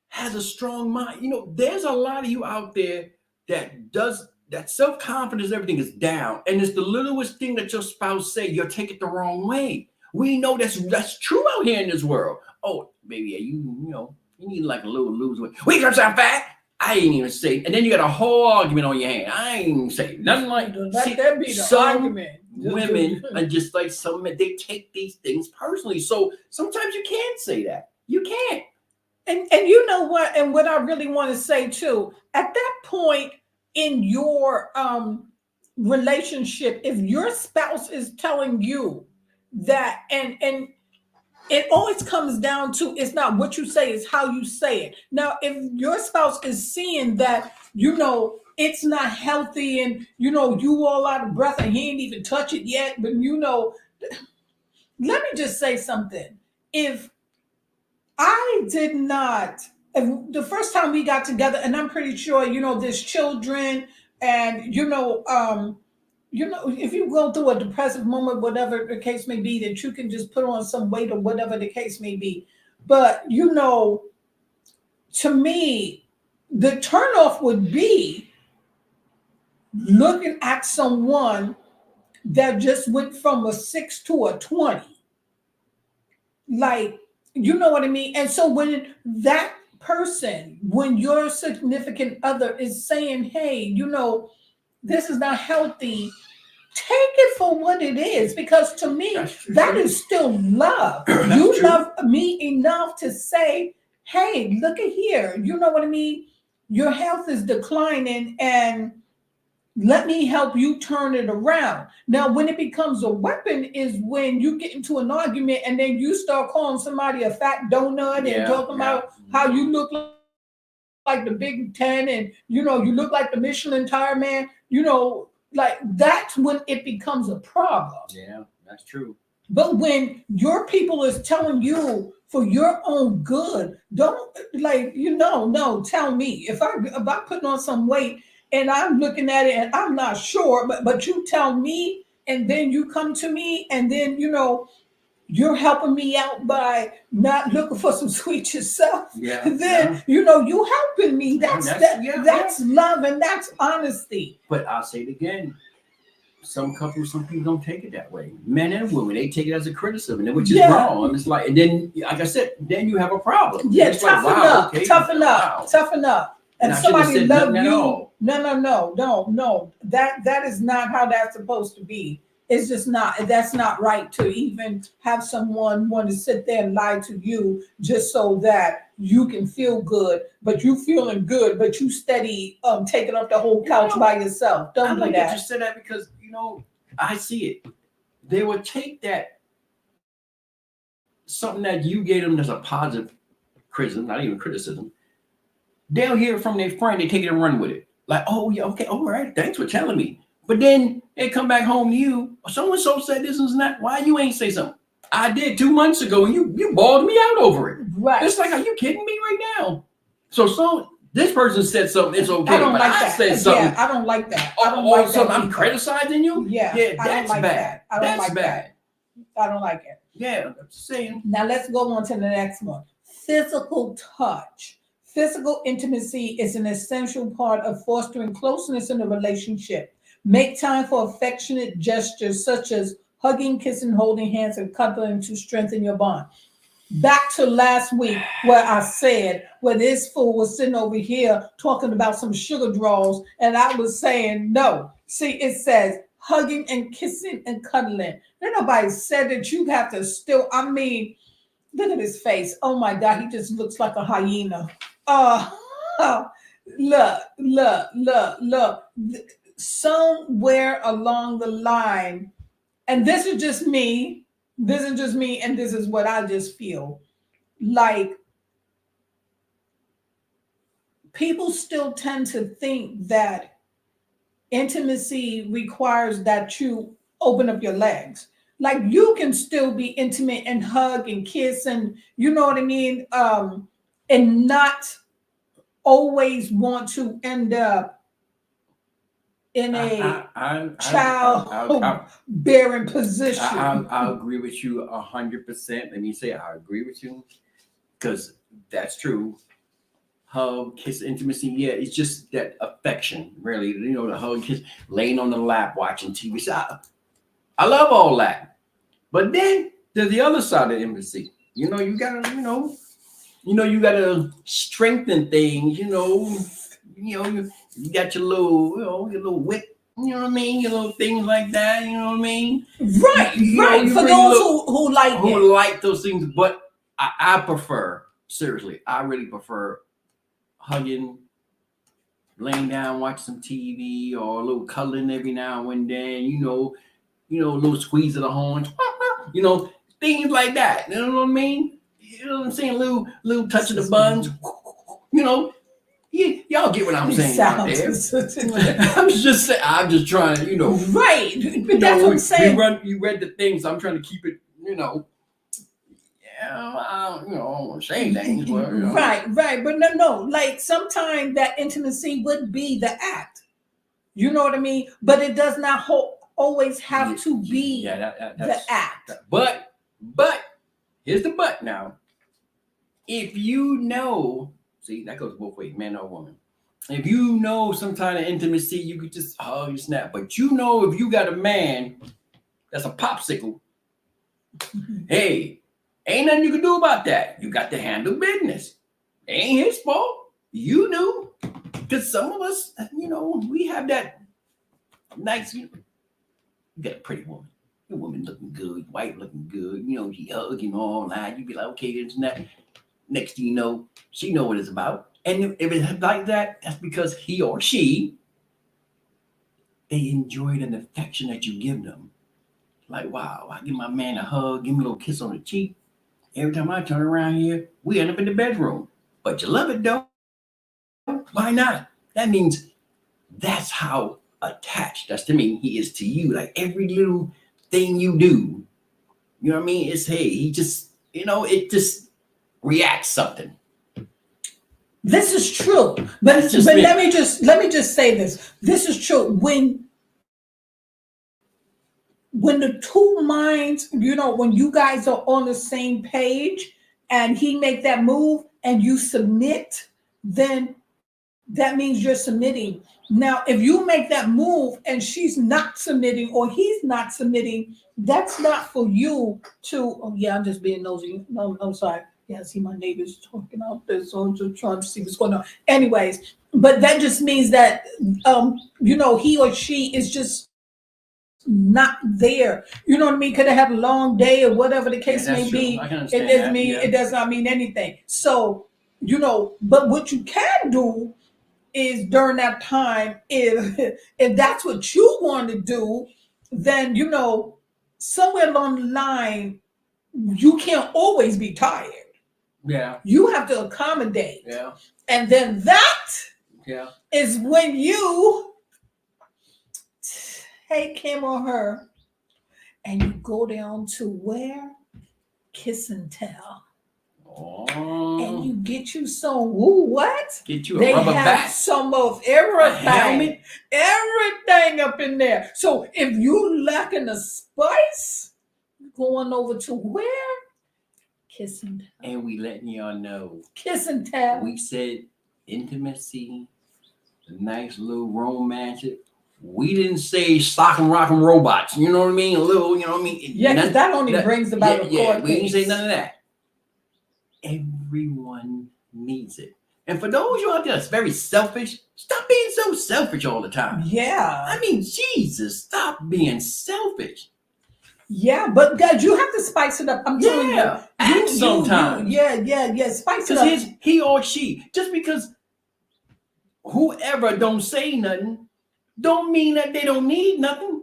has a strong mind. You know, there's a lot of you out there that self-confidence, everything is down, and it's the littlest thing that your spouse say, you'll take it the wrong way. We know that's true out here in this world. Oh, baby, yeah, you know, you need like a little lose weight. We gonna sound fat. I ain't even say, and then you got a whole argument on your hand. I ain't even say nothing like Let that be the some argument. women are just like some men, they take these things personally. So sometimes you can't say that. You can't. And you know what? And what I really want to say too, at that point in your relationship, if your spouse is telling you that, and it always comes down to it's not what you say, it's how you say it. Now, if your spouse is seeing that, you know, it's not healthy and you know you all out of breath and he ain't even touch it yet, but you know, let me just say something. If I did not. And the first time we got together, and I'm pretty sure you know there's children, and you know if you go through a depressive moment, whatever the case may be, that you can just put on some weight or whatever the case may be. But you know, to me, the turnoff would be looking at someone that just went from a 6 to a 20. Like, you know what I mean? And so when that person, when your significant other is saying, hey, you know, this is not healthy, take it for what it is. Because to me, that is still love. You love me enough to say, hey, look at here. You know what I mean? Your health is declining and let me help you turn it around. Now, when it becomes a weapon, is when you get into an argument and then you start calling somebody a fat donut and talking about how you look like the Big Ten and you know you look like the Michelin tire man. You know, like that's when it becomes a problem. Yeah, that's true. But when your people is telling you for your own good, don't like you know, no, tell me if I'm putting on some weight and I'm looking at it and I'm not sure, but you tell me and then you come to me and then you know you're helping me out by not looking for some sweet yourself. Yeah. Then you know you helping me. That's love and that's honesty. But I'll say it again. Some people don't take it that way. Men and women, they take it as a criticism, which is wrong. And it's like, and then, like I said, then you have a problem. Yeah, it's toughen like, wow, up, okay, toughen up, toughen up. And somebody love you. No. That is not how that's supposed to be. It's just not. That's not right to even have someone want to sit there and lie to you just so that you can feel good. But you feeling good, but you steady taking up the whole couch by yourself. Don't do that. I just said that because you know I see it. They would take that something that you gave them as a positive criticism, not even criticism. They'll hear it from their friend. They take it and run with it. Like, oh yeah, okay, all right, thanks for telling me. But then they come back home to you. So and so said this and that. Why you ain't say something? I did 2 months ago, and you bawled me out over it. Right. It's like, are you kidding me right now? So this person said something. It's okay, I don't but like I that. said something. Yeah, I don't like that. I don't All like of a sudden, that I'm either. criticizing you. Yeah, Yeah, I don't that's like bad. that. I don't That's like bad. that. I don't like it. Yeah, I'm saying. Now let's go on to the next one. Physical touch. Physical intimacy is an essential part of fostering closeness in a relationship. Make time for affectionate gestures such as hugging, kissing, holding hands, and cuddling to strengthen your bond. Back to last week where I said, where this fool was sitting over here talking about some sugar draws, and I was saying no. See, it says hugging and kissing and cuddling. Then nobody said that you have to still, I mean, look at his face. Oh my God, he just looks like a hyena. Oh, look. Somewhere along the line, and this is just me, and this is what I just feel like people still tend to think that intimacy requires that you open up your legs. Like you can still be intimate and hug and kiss and you know what I mean, and not always want to end up in a child-bearing position. I agree with you 100%. Let me say I agree with you because that's true. Hug, kiss, intimacy. Yeah, it's just that affection, really. You know, the hug, kiss, laying on the lap, watching TV. So I love all that. But then there's the other side of intimacy. You know, you gotta, you gotta strengthen things. You got your little whip. You know what I mean? Your little things like that. You know what I mean? Right, right. For those who like those things, but I prefer, seriously, I really prefer hugging, laying down, watching some TV, or a little cuddling every now and then. A little squeeze of the horns. Things like that. You know what I mean? You know what I'm saying? Little touch of the buns. Y'all get what I'm saying out there. I'm just saying. I'm just trying to, right. But that's what I'm saying. You read the things. I'm trying to keep it, I don't want to say things. But, Right. But no. Like sometimes that intimacy would be the act. You know what I mean? But it does not always have to be the act. But here's the but now. If see, that goes both ways, man or woman. If you know some kind of intimacy, you could just hug and snap. But if you got a man that's a popsicle, hey, ain't nothing you can do about that. You got to handle business. It ain't his fault. You knew. Because some of us, we have that nice, you got a pretty woman. Your woman looking good, wife looking good, she hugging all night. You be like, okay, this and that. Next thing you know, she know what it's about. And if it's like that, that's because he or she, they enjoy the affection that you give them. Like, wow, I give my man a hug, give him a little kiss on the cheek. Every time I turn around here, we end up in the bedroom. But you love it though. Why not? That means that's how attached, that's to me, he is to you. Like every little thing you do, you know what I mean? It's, hey, he just, it just reacts something. This is true. But let me just say this. This is true. When the two minds, when you guys are on the same page and he make that move and you submit, then that means you're submitting. Now, if you make that move and she's not submitting or he's not submitting, that's not for you to, oh yeah, I'm just being nosy. No, I'm sorry. Yeah, I see my neighbors talking out there, so I'm just trying to see what's going on. Anyways, but that just means that, he or she is just not there. You know what I mean? Could have had a long day or whatever the case may be. It does not mean anything. So, but what you can do is during that time, if that's what you want to do, then somewhere along the line, you can't always be tired. Yeah. You have to accommodate. Yeah. And then that Yeah. is when you take him or her and you go down to where? Kiss and tell. And you get you some what? Get you a They rubber have bat. some of A everything. helmet. Everything up in there. So if you lacking the spice, going over to where? Kiss and tell. And we letting y'all know. Kiss and tell. We said intimacy, a nice little romantic. We didn't say sock and rock and robots. You know what I mean? A little, you know what I mean? Yeah, because that only brings about a court we didn't say case. none of that. Everyone needs it. And for those of you out there that's very selfish, stop being so selfish all the time. Yeah. I mean, Jesus, stop being selfish. Yeah, but guys, you have to spice it up. I'm telling you. Act sometimes. Yeah. Spice it up. Because he or she, just because whoever don't say nothing, don't mean that they don't need nothing.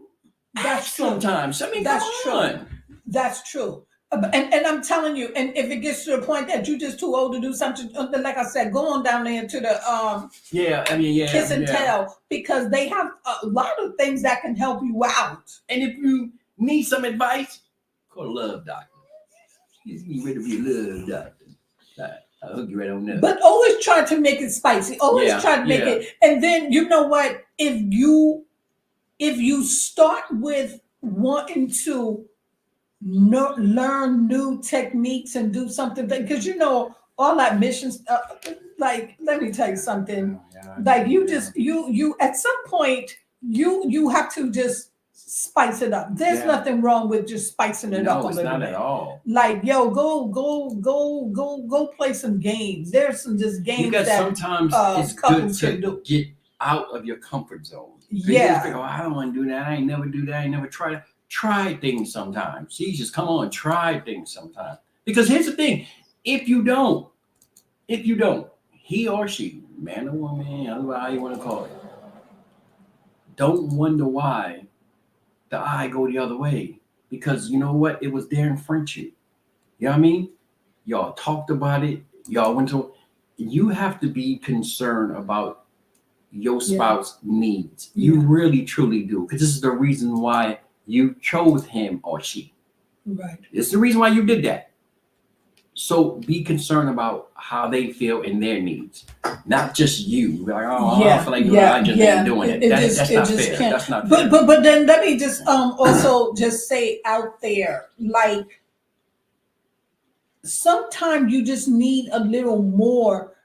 That's true. Sometimes. I mean, that's come on. That's true. And I'm telling you, and if it gets to the point that you're just too old to do something, like I said, go on down there to the kiss and tell, because they have a lot of things that can help you out. And if you need some advice, call a love doctor. He's ready to be a love doctor. I'll hook you right on that. But always try to make it spicy. Always try to make it. And then you know what? If you start with wanting to learn new techniques and do something, because you know all that missions. Like, let me tell you something. Like you at some point you have to just spice it up. There's nothing wrong with just spicing it up a little bit. At all. Like, yo, go play some games. There's some just games that sometimes it's good to get out of your comfort zone. Yeah. Think, I don't want to do that. I ain't never do that. I ain't never try that. Try things sometimes. Jesus, come on, try things sometimes. Because here's the thing: if you don't, he or she, man or woman, I don't know how you want to call it, don't wonder why the eye go the other way. Because you know what? It was there in front of you. You know what I mean? Y'all talked about it. Y'all went to. You have to be concerned about your spouse needs. You really, truly do. Because this is the reason why you chose him or she. Right. It's the reason why you did that. So be concerned about how they feel and their needs, not just you. Like, I don't feel like doing it. I just ain't doing it. That's not fair. That's not fair. But then let me just also just say out there, like, sometimes you just need a little more.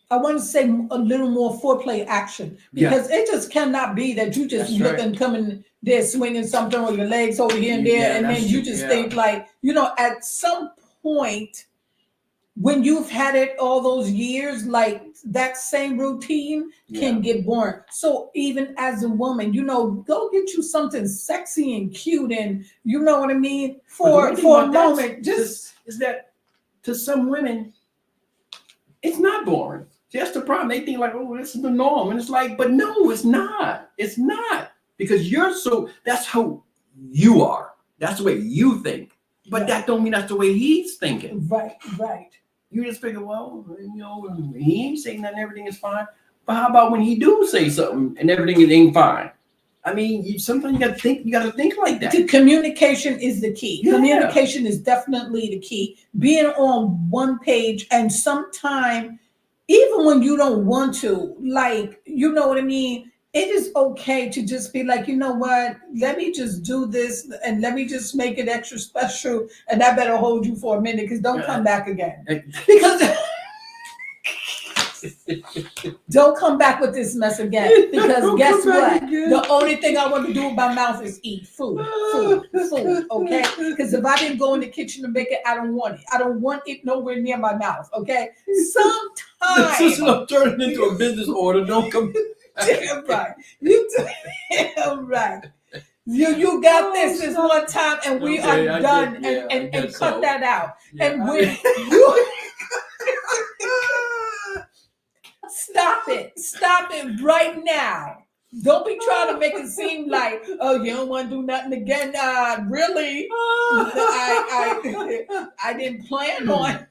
I want to say a little more foreplay action, because it just cannot be that you just look and coming there swinging something on your legs over here and there, and then you just think like, you know, at some point when you've had it all those years, like that same routine can get boring. So even as a woman, you know, go get you something sexy and cute, and you know what I mean, for a moment. Just is that to some women, it's not boring. That's the problem. They think like, oh, this is the norm. And it's like, but no, it's not. It's not. Because that's how you are. That's the way you think. But that don't mean that's the way he's thinking. Right. You just figure, well, you know, he ain't saying that everything is fine. But how about when he do say something and everything ain't fine? I mean, sometimes you gotta think like that. The communication is the key. Yeah. Communication is definitely the key. Being on one page, and sometimes even when you don't want to, like, you know what I mean? It is okay to just be like, you know what? Let me just do this, and let me just make it extra special. And I better hold you for a minute, because don't come back again. Because don't come back with this mess again. Because guess what? The only thing I want to do with my mouth is eat food. Okay? Because if I didn't go in the kitchen to make it, I don't want it. I don't want it nowhere near my mouth. Okay? Sometimes This is not turning into a business order. Don't come. Damn right. Damn right. You got this one time, and we are done, and cut that out. Yeah, and when you stop it right now. Don't be trying to make it seem like, oh, you don't want to do nothing again. Really, I didn't plan on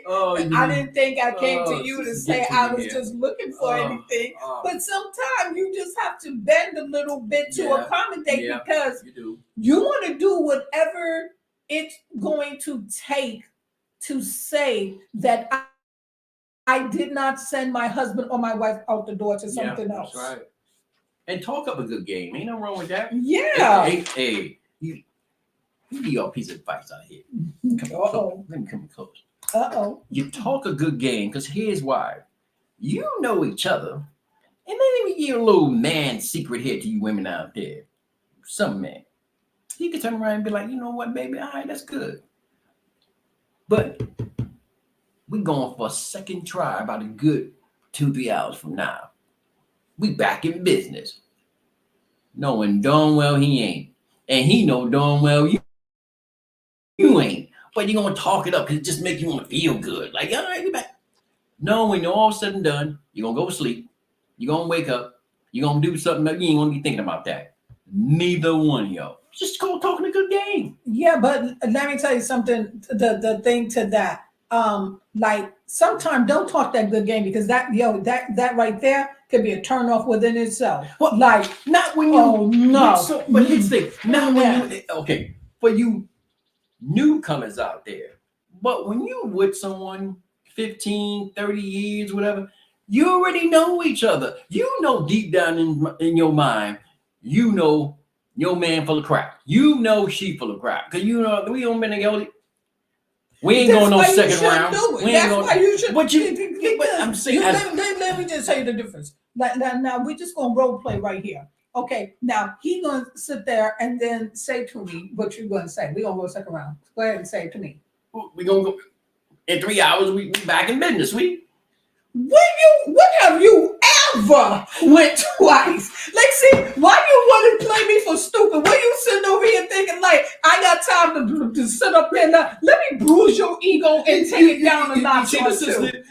Oh, I didn't think I came to you to sister, say get to I me was here. just looking for anything. Oh. But sometimes you just have to bend a little bit to Yeah, accommodate yeah. because You do. you want to do whatever it's going to take to say that I did not send my husband or my wife out the door to something else. That's right. And talk up a good game. Ain't nothing wrong with that. Yeah. Hey, you give you a piece of advice out here. Uh-oh. Let me come close. Uh-oh. You talk a good game, because here's why. You know each other. And then let me give a little man secret here to you women out there. Some man. He could turn around and be like, you know what, baby? All right, that's good. But we going for a second try about a good 2-3 hours from now. We back in business. Knowing darn well he ain't. And he know darn well you ain't. But you're going to talk it up because it just makes you want to feel good. Like, all right, we back. No, when you're all said and done, you're going to go to sleep. You're going to wake up. You're going to do something that you ain't going to be thinking about that. Neither one of y'all. Just go talking a good game. Yeah, but let me tell you something. The thing to that, like sometimes don't talk that good game because that right there could be a turn off within itself. Well, like not when you. Oh no! So, but here's the thing. Not when you. Okay, for you newcomers out there, but when you with someone 15, 30 years, whatever, you already know each other. You know deep down in your mind, you know your man full of crap. You know she full of crap. Because you know we don't been together. We ain't going no second round. That's why you should. But I'm saying. Let me just tell you the difference. Now we're just gonna role play right here. Okay, now he gonna sit there and then say to me what you're gonna say. We're gonna go second round. Go ahead and say it to me. We're gonna go in 3 hours. We back in business. When have you ever went twice? Like, see, why you want to play me for stupid? Why you sitting over here thinking like I got time to sit up there? Let me bruise your ego and take it down a notch or two.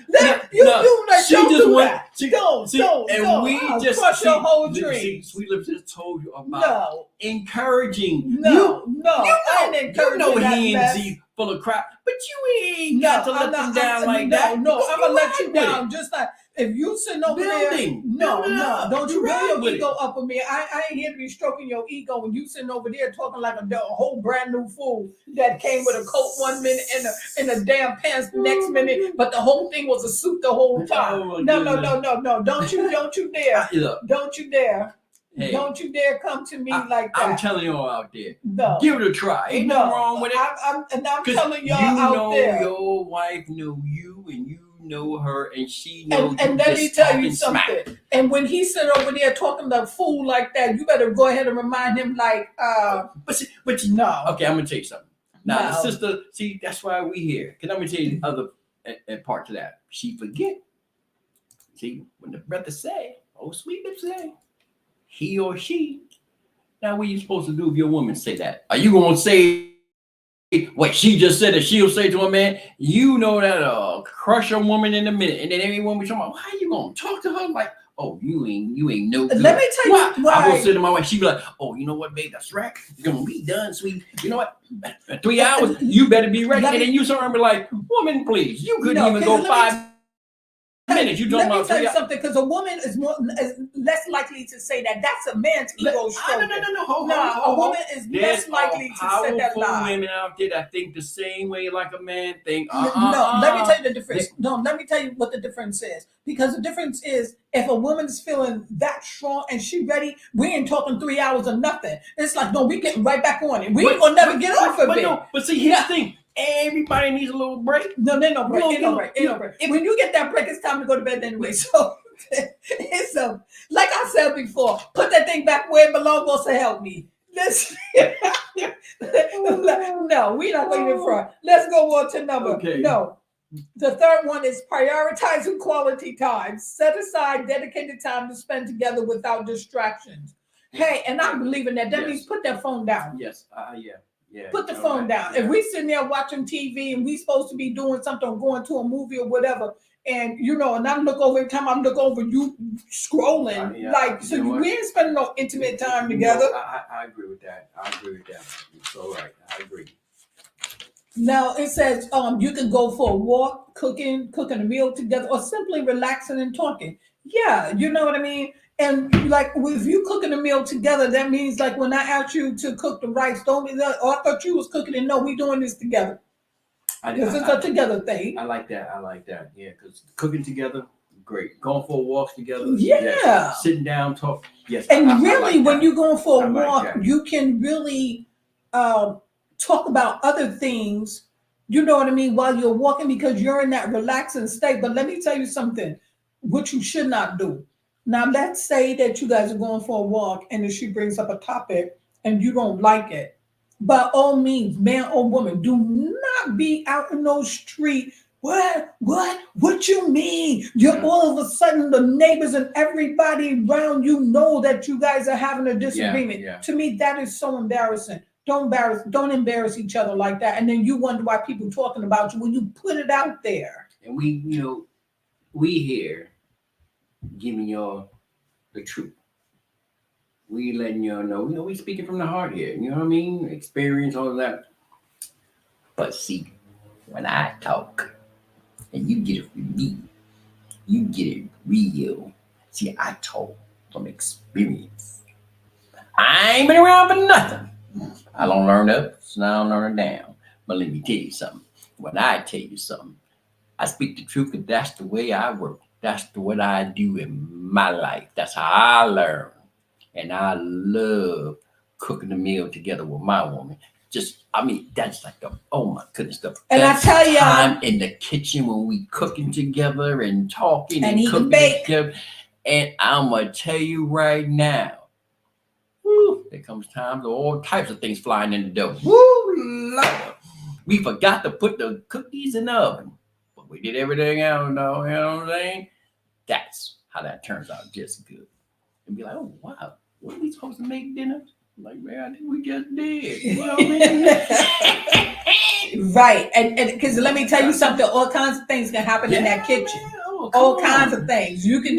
Don't. We I'll just crush your whole dream. Sweet Lips just told you about encouraging. No, I ain't encouraging that he mess. ain't full of crap, but you ain't got to let them down like that. No, I'm gonna let you down. Just like if you sitting over there, don't you build your ego up with me. I ain't here to be stroking your ego when you sitting over there talking like a whole brand new fool that came with a coat 1 minute and a damn pants the next minute, but the whole thing was a suit the whole time. No. Don't you dare. Don't you dare. Hey, don't you dare come to me like that. I'm telling y'all out there. No. Give it a try. Ain't nothing wrong with it. I'm telling y'all out there. Your wife knew you and you know her and she knows and let me tell you something. Smack. And when he sit over there talking like fool like that, you better go ahead and remind him like but no. Okay, I'm gonna tell you something. Now the sister, see, that's why we here. Cause I'm gonna tell you the other part to that. She forget. See, when the brother say, oh Sweet Lips say, he or she. Now, what are you supposed to do if your woman say that? Are you gonna say what she just said that she'll say to a man? You know that crush a woman in a minute, and then every woman talking about, why are you gonna talk to her like, oh, you ain't no good. Let me tell you why. I go say to my wife, she be like, oh, you know what, babe, that's right. You're gonna be done, sweet. You know what? 3 hours, you better be ready. And then you start and be like, woman, please, you couldn't even go 5 minutes. You talking about? Let me tell you something, because a woman is less likely to say that. That's a man's ego stroking. No. A woman is less likely to say that lie. Women out there that think the same way like a man think. No, let me tell you the difference. Let me tell you what the difference is. Because the difference is, if a woman is feeling that strong and she ready, we ain't talking 3 hours or nothing. It's like, no, we getting right back on it. We ain't gonna never get off of it. But see, here's the thing. Everybody needs a little break. No break. Ain't no break. When you get that break, it's time to go to bed anyway. So it's like I said before, put that thing back where it belongs. Also help me. Let's no, we're not waiting for it. Let's go on to number. Okay. No. The third one is prioritizing quality time. Set aside dedicated time to spend together without distractions. Hey, and I'm believing that. That means put that phone down. Yes. Yeah. Put the phone down. Yeah. If we sitting there watching TV and we supposed to be doing something or going to a movie or whatever, and and I look over every time I look over, you scrolling we ain't spending no intimate time together. I agree with that. It's all right. I agree. Now it says you can go for a walk, cooking a meal together, or simply relaxing and talking. Yeah, you know what I mean. And like if you cooking a meal together, that means like when I asked you to cook the rice, don't be like, oh, I thought you was cooking it. No, we doing this together. Because it's a together thing. I like that. I like that. Yeah, because cooking together, great. Going for walks together, Yeah. yes. Sitting down, talk, yes. And I really, like when that. you're going for a I like walk, that. you can really talk about other things, you know what I mean, while you're walking because you're in that relaxing state. But let me tell you something, what you should not do. Now, let's say that you guys are going for a walk and then she brings up a topic and you don't like it. By all means, man or woman, do not be out in those streets. What you mean? You're all of a sudden the neighbors and everybody around you know that you guys are having a disagreement. Yeah. To me, that is so embarrassing. Don't embarrass each other like that. And then you wonder why people talking about you when you put it out there. And we here giving y'all the truth. We letting y'all know, we speaking from the heart here. You know what I mean? Experience, all of that. But see, when I talk and you get it from me, you get it real. See, I talk from experience. I ain't been around for nothing. I don't learn up, so I don't learn it down. But let me tell you something. When I tell you something, I speak the truth because that's the way I work. That's what I do in my life. That's how I learn. And I love cooking a meal together with my woman. That's like oh my goodness, the And best I tell y'all, time in the kitchen when we cooking together and talking and eating cooking bake. together. And I'm going to tell you right now, woo, there comes times of all types of things flying in the door. Woo, Lord. We forgot to put the cookies in the oven, but we did everything else, though. You know what I'm saying? That's how that turns out just good. And be like, oh, wow, what are we supposed to make dinner? Like, man, I think we just did. You know what I mean? Right. And because let me tell you something, all kinds of things can happen in that kitchen. All kinds of things. You can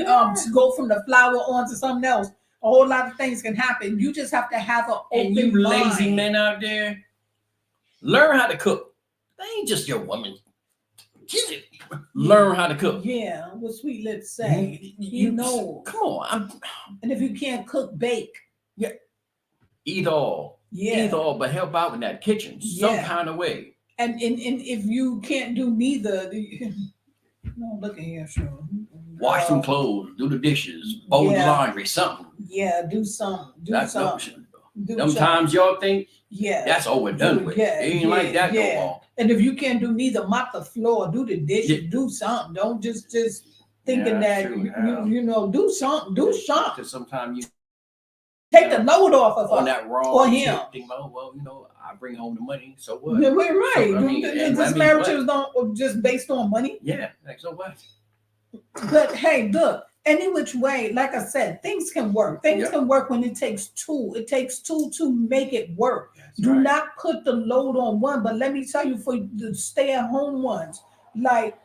go from the flour on to something else. A whole lot of things can happen. You just have to have an open And you mind. lazy men out there, learn how to cook. They ain't just your woman. Learn how to cook. Yeah, what Sweet Lips say. You know. Come on. And if you can't cook, bake. Yeah. Either or. Yeah. Either or, but help out in that kitchen some kind of way. And if you can't do neither, no, look at here, sure. Wash some clothes, do the dishes, fold the laundry, something. Yeah, do something. Do something. Sometimes y'all think yeah, that's overdone with. Yeah, it ain't like that no more. And if you can't do neither, mop the floor, do the dishes, do something. Don't just thinking that you know, do something. Because sometimes you take the load off of on her that wrong or him. Think about, well, I bring home the money, so what? Yeah, we're right. So, this marriage is not just based on money. Yeah, like so what? But hey, look, any which way, like I said, things can work. Things can work when it takes two. It takes two to make it work. Do not put the load on one. But let me tell you, for the stay-at-home ones, like,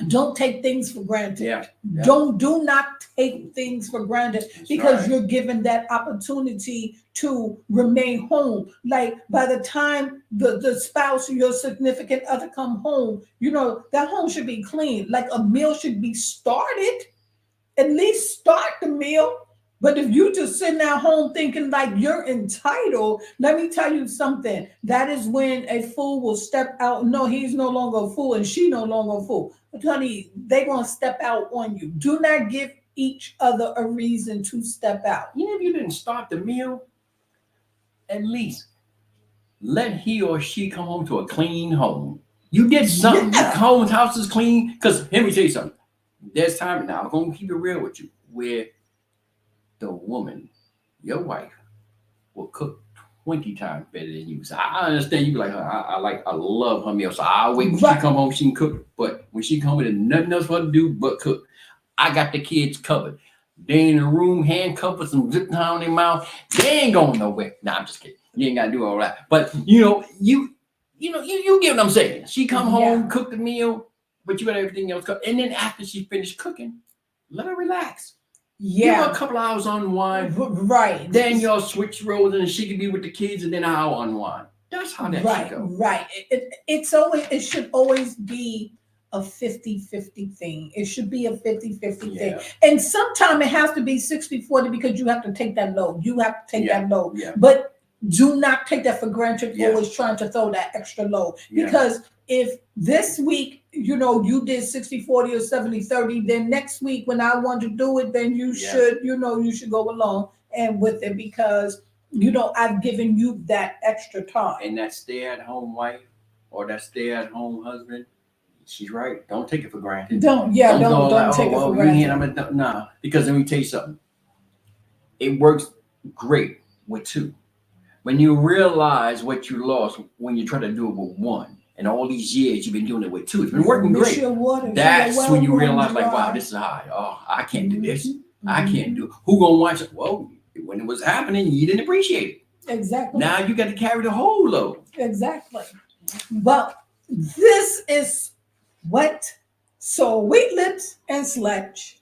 don't take things for granted. Yeah. Do not take things for granted because you're given that opportunity to remain home. Like by the time the spouse or your significant other come home, you know, that home should be clean. Like a meal should be started. At least start the meal. But if you just sitting at home thinking like you're entitled, let me tell you something. That is when a fool will step out. No, he's no longer a fool and she no longer a fool. But honey, they're going to step out on you. Do not give each other a reason to step out. Even if you didn't start the meal, at least let he or she come home to a clean home. You did something. Yeah. Your house is clean. Because let me tell you something. There's time now. I'm going to keep it real with you. Where the woman, your wife, will cook 20 times better than you. So I understand you be like, I love her meal. So I'll wait when she come home, she can cook. But when she come home, there's nothing else for her to do but cook. I got the kids covered. They in the room, handcuffed with some zip tie on their mouth. They ain't going nowhere. Nah, I'm just kidding. You ain't got to do all that. But you get what I'm saying. She come home, cook the meal, but you got everything else covered. And then after she finished cooking, let her relax. Yeah. Give her a couple hours unwind. Right. Then y'all switch roles and she can be with the kids and then I'll unwind. That's how that Right, should go. right. It's always, it should always be a 50-50 thing. It should be a 50-50 thing. Yeah. And sometimes it has to be 60-40 because you have to take that load. You have to take Yeah. that load. Yeah. But do not take that for granted, Yeah. always trying to throw that extra load. Yeah. Because if this week, you did 60-40 or 70-30, then next week when I want to do it, then you Yeah. should, you should go along and with it because I've given you that extra time. And that stay-at-home wife or that stay-at-home husband, she's right. Don't take it for granted. Don't go like, take it well, for you granted. ain't, nah. Because let me tell you something. It works great with two. When you realize what you lost when you try to do it with one, and all these years you've been doing it with two, it's been working Miss great. your water, That's well when you run realize, like, dry. wow, this is high. Oh, I can't do this. Mhm, I can't do it. Who gonna watch it? Well, when it was happening, you didn't appreciate it. Exactly. Now you got to carry the whole load. Exactly. But this is what Sweet Lips and Sledge,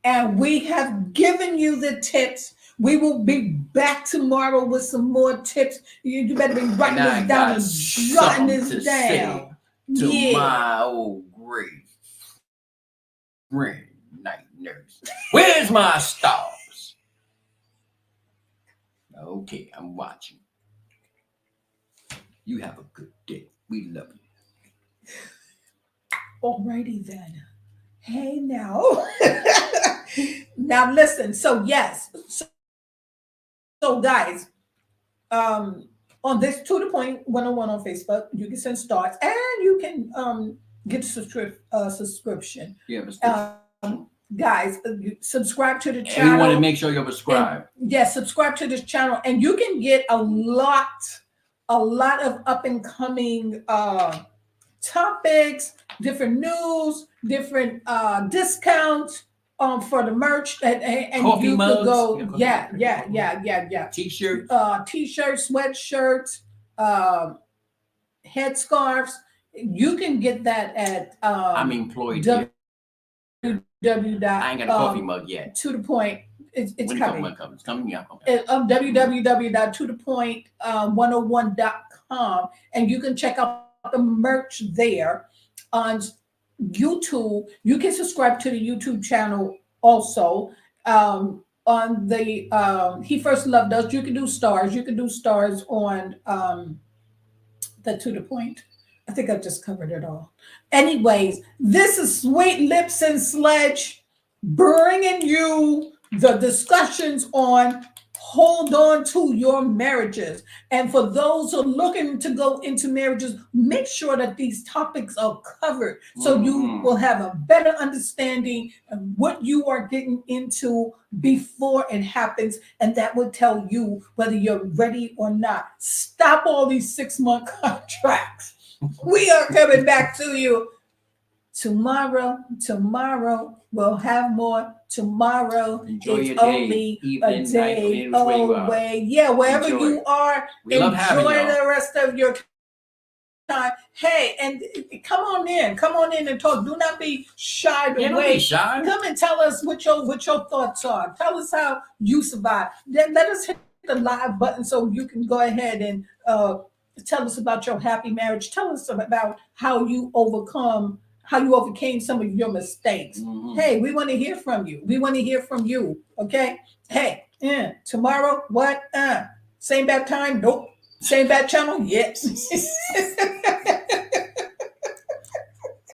and we have given you the tips. We will be back tomorrow with some more tips. You better be writing And I this down got and jotting something this to down. say to my old great friend, night nurse. Where's my stars? Okay, I'm watching. You have a good day. We love you. Alrighty then. Hey now. Now listen. So yes. So guys, on this To The Point 101 on Facebook, you can send stars and you can get a subscription. Yeah, but Guys, you subscribe to the and channel. we want to make sure you're subscribed. Yes, subscribe to this channel, and you can get a lot of up and coming topics, different news, different discounts for the merch, and Coffee you mugs. could go, Yeah, coffee mugs. yeah. T-shirts. T-shirts, sweatshirts, headscarves. You can get that at I'm employed here. www. I ain't got a coffee mug yet. To the point. It's When coming. It's coming. Yeah. Okay. www.tothepoint101.com, and you can check out the merch there. On YouTube, you can subscribe to the YouTube channel also. On the He First Loved Us, you can do stars. You can do stars on the To The Point. I think I just covered it all. Anyways, this is Sweet Lips and Sledge bringing you the discussions on hold on to your marriages. And for those who are looking to go into marriages, make sure that these topics are covered so you will have a better understanding of what you are getting into before it happens. And that will tell you whether you're ready or not. Stop all these 6-month contracts. We are coming back to you tomorrow. We'll have more. Tomorrow Enjoy is your day, only evening, a day night, where you are. away. Yeah, wherever Enjoy. you are, We love having enjoy y'all. the rest of your time. Hey, and come on in and talk. Do not be shied Yeah, don't away. be shy. Come and tell us what your thoughts are. Tell us how you survive. Then let us hit the live button so you can go ahead and tell us about your happy marriage. Tell us about how you overcame some of your mistakes. Hey, we want to hear from you. Okay. Hey, tomorrow, what? Same bad time? Nope. Same bad channel? Yes.